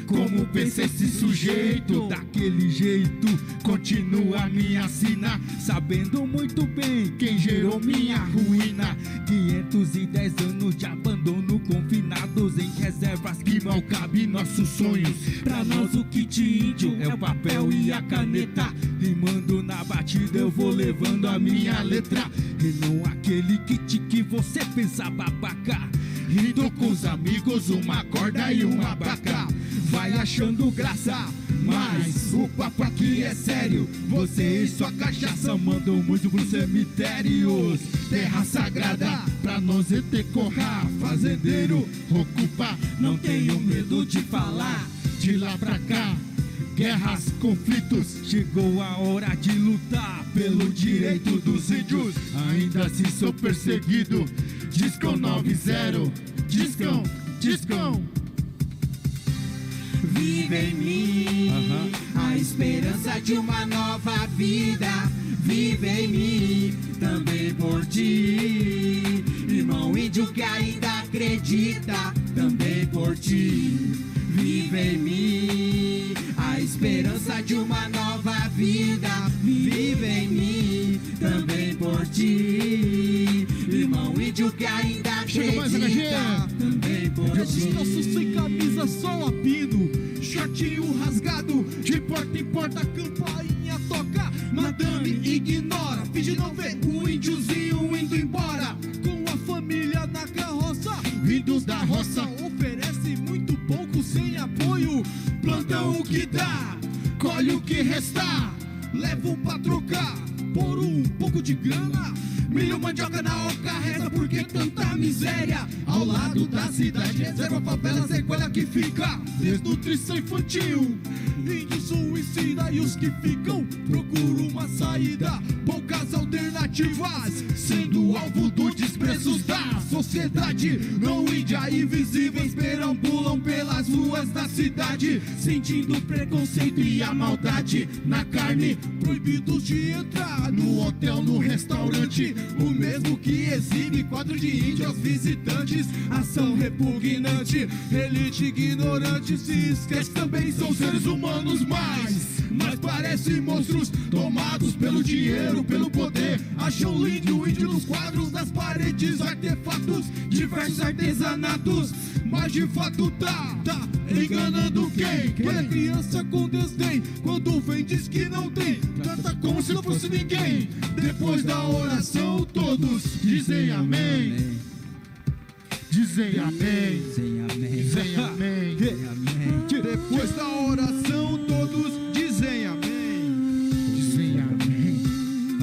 Como pensa esse sujeito? Daquele jeito, continua a me assinar, sabendo muito bem quem gerou minha ruína. 510 anos de abandono, confinados em reservas que mal cabem nossos sonhos. Pra nós o kit índio é o papel e a caneta. Rimando na batida eu vou levando a minha letra, e não aquele kit que você pensa babaca. rindo com os amigos, uma corda e uma baca. Vai achando graça, mas o papo aqui é sério. Você e sua cachaça mandam muito pros cemitérios. Terra sagrada pra nós decorar. Fazendeiro ocupa, não tenho medo de falar. De lá pra cá, guerras, conflitos. Chegou a hora de lutar pelo direito dos índios. Ainda assim sou perseguido. Discão 90, discão, discão. Vive em mim a esperança de uma nova vida. Vive em mim também por ti, irmão índio que ainda acredita. Também por ti. Vive em mim a esperança de uma nova vida. Vive em mim também por ti, irmão índio que ainda acredita. Também por ti. Descalço sem camisa, só a pino, shortinho rasgado, de porta em porta, campainha toca. Madame ignora, finge não ver o índiozinho indo embora. Com a família na carroça, vindos da roça, oferece muito pouco sem apoio. Plantam o que dá, colhe o que restar, levam pra trocar por um pouco de grana. Milho, mandioca na oca, reza porque tanta miséria. Ao lado da cidade, reserva, favela, sequela que fica. Desnutrição infantil, índio suicida. E os que ficam procuram uma saída. Poucas alternativas, sendo alvo do desprezo da sociedade. Não índia invisíveis perambulam pelas ruas da cidade, sentindo preconceito e a maldade na carne. Proibidos de entrar no hotel, no restaurante, o mesmo que exibe quadro de índio aos visitantes. Ação repugnante, elite ignorante. Se esquece também são seres humanos, mas parecem monstros tomados pelo dinheiro, pelo poder. Acham lindo o índio nos quadros das paredes, artefatos, diversos artesanatos. Mas de fato tá enganando quem? Olha a criança com desdém, quando vem diz que não tem, trata como se não fosse ninguém. Depois da oração todos dizem amém. Dizem amém. Dizem amém. Dizem amém. Depois da oração todos dizem amém. Dizem amém.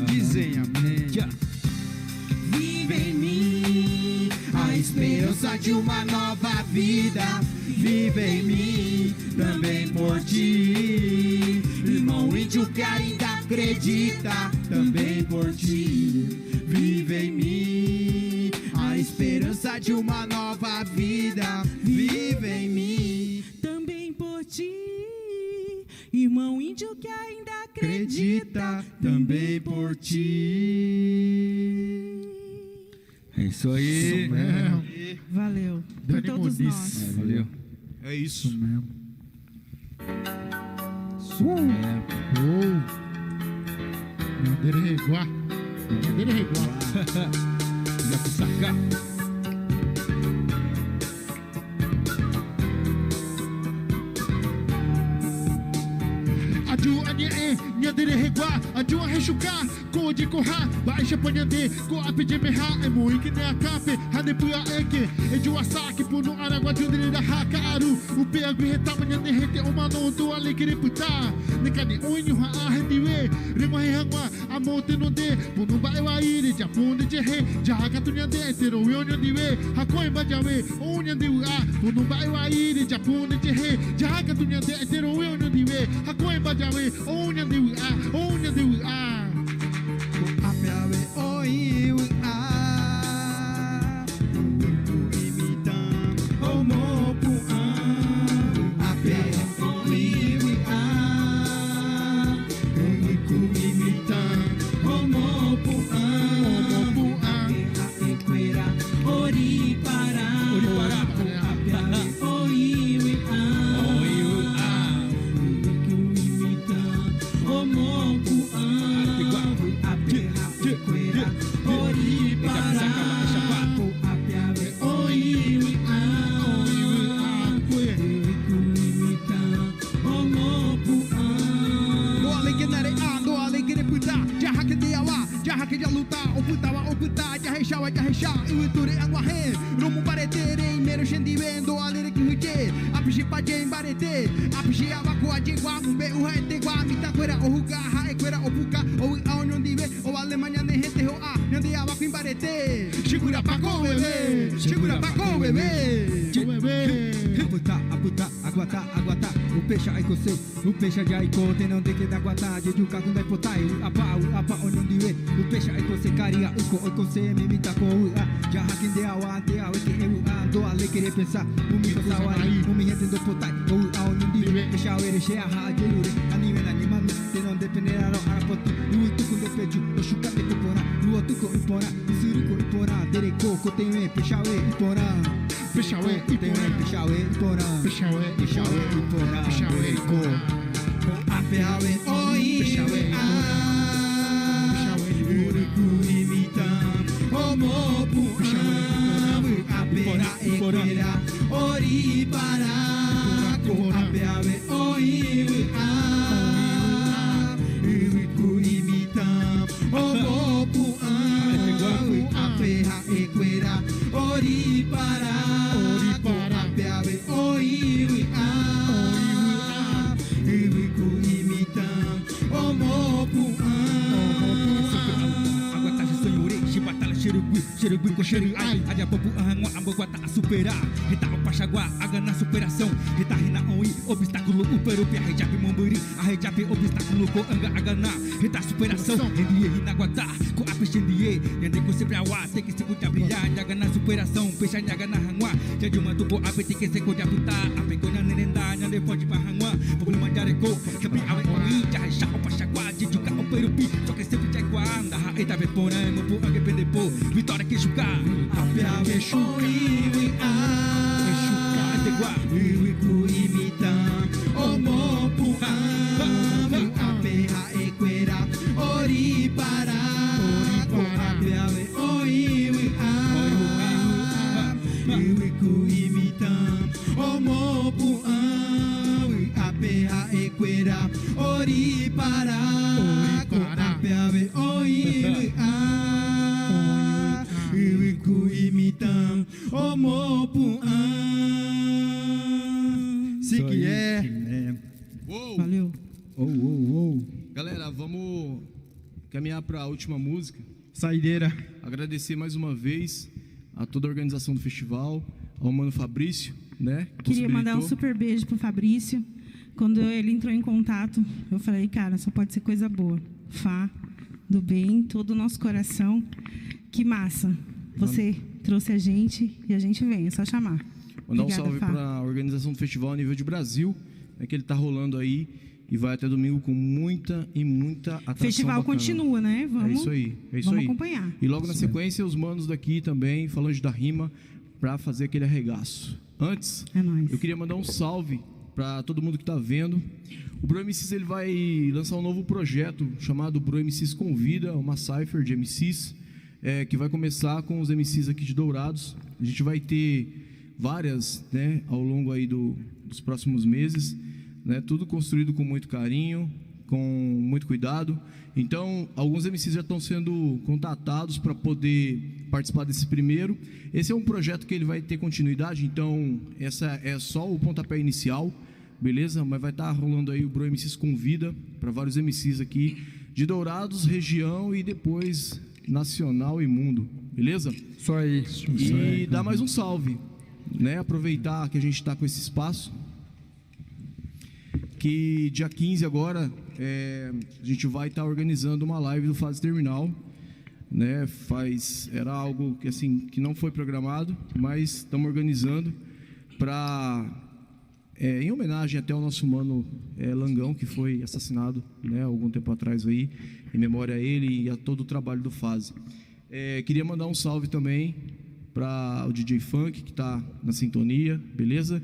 Dizem amém. Vive em mim a esperança de uma nova vida. Vive em mim também por ti, irmão índio que ainda acredita. Também por ti. Vive em mim a esperança de uma nova vida. Vive em mim também por ti, irmão índio que ainda acredita. Também por ti. É isso aí. Isso mesmo. Valeu. Por todos nós. Valeu. É isso mesmo. Madeira reguá. Madeira reguá. Já se sacar. Aju anye nyadere regua, aju reshuka, ko de corra, baixa panhande, ko apide meha, é muito que a cape, hanepua eke, eju asaki puno aragua de da hakaru, o pego reta manhande rete uma no do alegre puta, nekane unho ha hendiwe, rima hangwa, amote no de, puno bai wa ire, japone de he, jaga tu nyande, tero unho diwe, hakoi bajawe, unho diwa, puno bai wa ire, japone de he, jaga tu nyande, tero unho diwe, hakoi bajawe, unho diwa, unho diwa. Apiawe oi a tu imitam o mopu a apiawe oi a tu imitam o mopu a equera ori para apiawe oi a tu imitam o mopu a Yuri Anguahe, Rumu Baretere, Mero Shendimendo, Alere Kihuje, Apishi Pajem Barete, Apishi Abaku Ajigua, Mbe Uha Etegua, Mitaquera, Ohuga, Haequera, Opuka, Ou Aonondive, ou Alemanha Nehete Hoa, Nandi Abaku em Barete, Segura Paco, bebê, segura Paco, bebê. Aguatá, o peixe aí você, o peixe de aí tem não tem que dar guatá, de juca com daipotai, o apa, onde diwe, o peixe aí você caria, o você me mita com o já hakin de awa, que eu ando a lei querer pensar, o me sawari, o me retendo potai, o aonde diwe, peixe aí ele cheia rádio, anime na anima, tem não depender a arapoti, o tu com depeju, o chuca de copora, o outro com ipora, o suru com ipora, dereco, cotem peixe aí ipora. Peixauê, Iporã, Peixauê, Iporã, Peixauê, Iporã, Peixauê, Iporã, Apeauê, oi, Peixauê, Urucu, Imitam, Omopu, Apera, Equera, Oripará, Apeauê, oi, Urucu, Imitam, Omopu, Apera, Equera, Oripará. Xerugui com xeruai, adia popu ahangua, amboguata a superar. Rita o pachaguá, aga na superação. Rita rina oi, obstáculo, o perupi, a rejape momburi, a rejape obstáculo, co anga agana. Rita superação, rendie rinaguatá, co a peixendie, yande com sempre awa, tem que se cuidar brilhar, jaga na superação, peixa nhaga na hangua, já de uma tubo ape tem que se cuidar putar, ape com na nerenda, nhande pode pra hangua, problema de areco, sempre awe oi, já reja o pachaguá, de juca o perupi, só que sempre jaguá, anda ha eta vepona, mopu anga pendepo, vitória que chucar, Apea que chuiwi a Ategua, Uiku imitam, Omopu Apea equera, Oripará, Apea oiwi a Uiku imitam, Omopu Apea equera, Oripará, Apea oiwi a imitam, Omopu se que é. Valeu. Galera, vamos caminhar para a última música. Saideira. Agradecer mais uma vez a toda a organização do festival, ao mano Fabrício, né? Queria mandar um super beijo pro Fabrício. Quando ele entrou em contato, eu falei, cara, só pode ser coisa boa. Fá, do bem, todo o nosso coração. Que massa. Você trouxe a gente e a gente vem, é só chamar. Mandar Obrigada, um salve para a organização do festival a nível de Brasil, que ele está rolando aí e vai até domingo com muita atração. Festival bacana. Continua, né? Vamos, é isso aí. Vamos acompanhar. E logo na sequência, os manos daqui também, falando da rima, para fazer aquele arregaço. Antes, eu queria mandar um salve para todo mundo que está vendo. O Bro MCs ele vai lançar um novo projeto chamado Bro MCs Convida, uma cypher de MCs, que vai começar com os MCs aqui de Dourados. A gente vai ter várias, né, ao longo aí dos próximos meses, né, tudo construído com muito carinho, com muito cuidado. Então, alguns MCs já estão sendo contatados para poder participar desse primeiro. Esse é um projeto que ele vai ter continuidade, então essa é só o pontapé inicial, beleza? Mas vai estar rolando aí o Bro MCs Convida para vários MCs aqui de Dourados, região e depois nacional e mundo, beleza? Só aí. E dar mais um salve, né? Aproveitar que a gente está com esse espaço, que dia 15 agora a gente vai estar organizando uma live do Fase Terminal, né? Era algo que assim que não foi programado, mas estamos organizando para em homenagem até ao nosso mano Langão, que foi assassinado, né, algum tempo atrás aí, em memória a ele e a todo o trabalho do Fase. Queria mandar um salve também para o DJ Funk, que está na sintonia, beleza?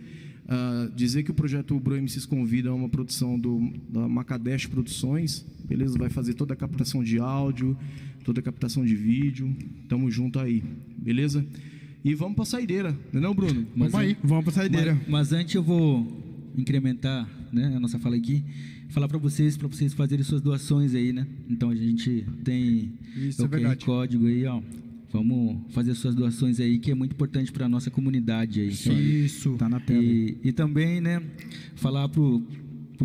Dizer que o projeto Bro MCs Convida é uma produção da Macadesh Produções, beleza? Vai fazer toda a captação de áudio, toda a captação de vídeo, tamo junto aí, beleza? E vamos pra saideira, não é, Bruno? Vamos aí, vamos pra saideira. Mas antes eu vou incrementar, né, a nossa fala aqui, falar para vocês fazerem suas doações aí, né? Então a gente tem Isso, o QR Código aí, ó. Vamos fazer suas doações aí, que é muito importante para a nossa comunidade aí. Isso. Tá na tela. E também, né, falar pro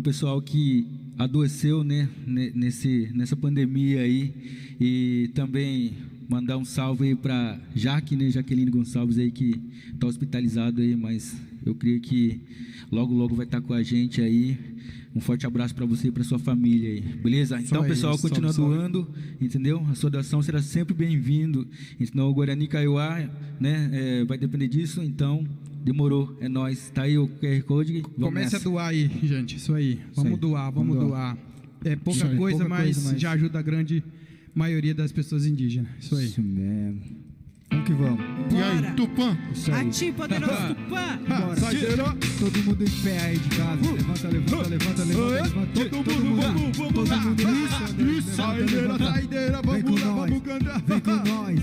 pessoal que adoeceu, né, nessa pandemia aí, e também mandar um salve aí para Jaqueline Gonçalves aí, que está hospitalizado aí, mas eu creio que logo vai estar com a gente aí. Um forte abraço para você e para sua família aí, beleza? Então, pessoal, continua doando, entendeu? A sua doação será sempre bem-vindo. Então, o Guarani Kaiowá, né, vai depender disso, então demorou, é nóis. Tá aí o QR Code. Comece a doar aí, gente, isso aí. Vamos doar. É pouca coisa, mas já ajuda a grande maioria das pessoas indígenas. Isso aí. Isso mesmo. Vamos que vamos. E aí, Tupã? Ati, poderoso Tupã. Bora. Todo mundo em pé aí de casa. Levanta. Todo mundo. Isso. Saideira. Vamos lá, vamos cantar. Vem com nós.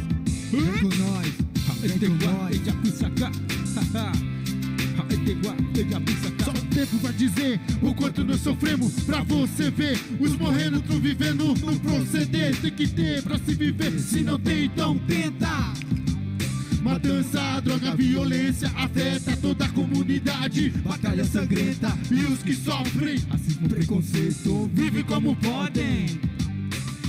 Só o tempo vai dizer o quanto nós sofremos pra você ver. Os morrendo, tu vivendo no proceder. Tem que ter pra se viver, se não tem então tenta. Matança, droga, violência afeta toda a comunidade. Batalha sangrenta e os que sofrem racismo, preconceito, vivem como podem.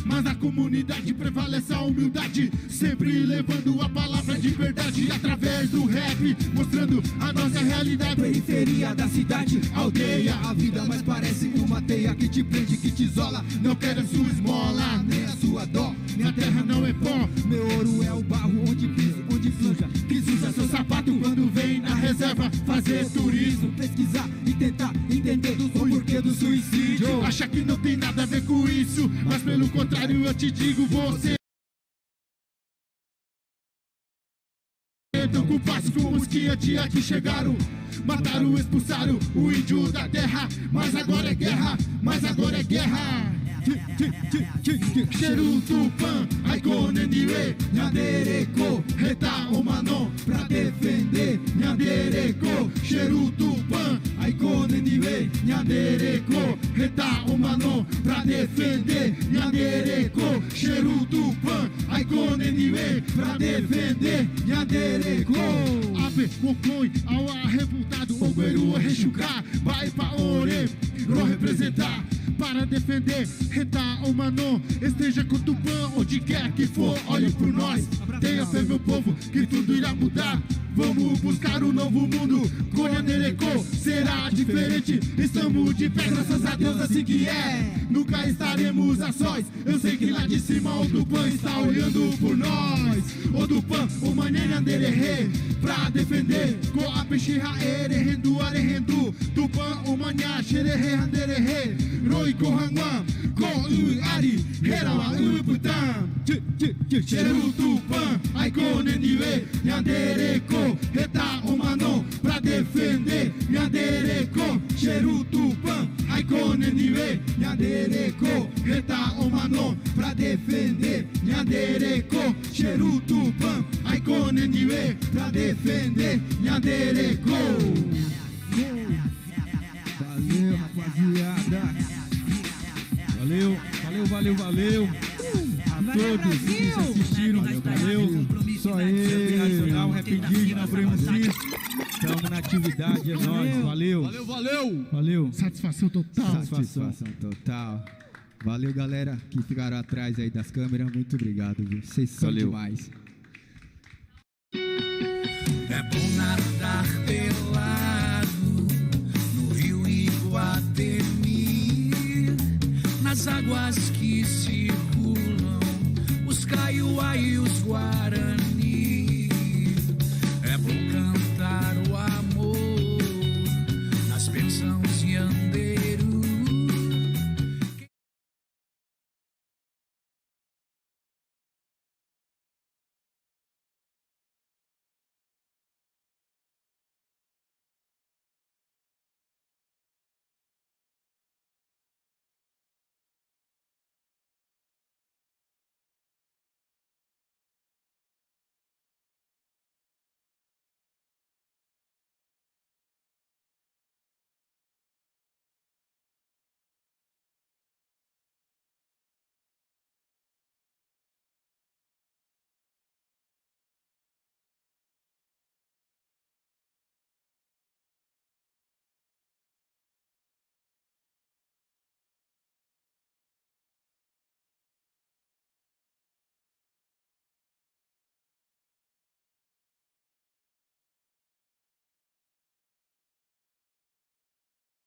Mas na comunidade prevalece a humildade, sempre levando a palavra de verdade através do rap, mostrando a nossa realidade. Periferia da cidade, aldeia, a vida mais parece uma teia que te prende, que te isola. Não quero a sua esmola, nem a sua dó. Minha terra não é pó, meu ouro é o barro onde piso, onde fluja. Quis usar seu sapato quando vem na reserva fazer turismo, pesquisar e tentar entender o porquê do suicídio. Acha que não tem nada a ver com isso, mas pelo contrário eu te digo, você tão culpados como os que aqui chegaram. Mataram, expulsaram o índio da terra. Mas agora é guerra, Cheru Tupã, Aikonendiwe, Nhandereko, Reta Omanon, pra defender, Nhandereko, Cheru Tupã, Aikonendiwe, Nhandereko, Reta Omanon, pra defender, Nhandereko, Cheru Tupã, Aikonendiwe, pra defender, Nhandereko. Abe, Mokoi, Awa, revoltado, Ogueru, Rechucar, vai pra Ore, vou representar. Para defender, Reta Omanon, esteja com Tupã, onde quer que for, olhe por nós. Tenha fé, meu povo, que tudo irá mudar. Vamos buscar um novo mundo, com Nhandereko será diferente. Estamos de pé, graças a Deus, assim que é. Nunca estaremos a sós, eu sei que lá de cima o Tupã está olhando por nós. O Tupã, o Mané Nhandererê, pra defender, com a Peixeira Erehendu Arehendu. Tupã, o Mané Xererê Nhandererê, Roi Kohangwan, Ko Ui Ari, Herawa Ui Putam. Cheru Tupã, Aikonendiwe, Nhandereko, Reta Omanon, pra defender, Nhandereko, Cheru Tupã, Aikonendiwe, Nhandereko, Reta Omanon, pra defender, Nhandereko, Cheru Tupã, Aikonendiwe, pra defender, Nhandereko. Valeu, rapaziada. Valeu. Valeu, Todos que Brasil. assistiram, valeu. Só aí, Nacional, Rap Indígena, Bremo Cis. Estamos na atividade, é nóis. Valeu. Satisfação total. Satisfação total. Valeu, galera que ficaram atrás aí das câmeras. Muito obrigado, viu? Vocês são demais. É bom nadar pelado no rio Iguatemi, nas águas que circulam os Kaiowá e os Guarani.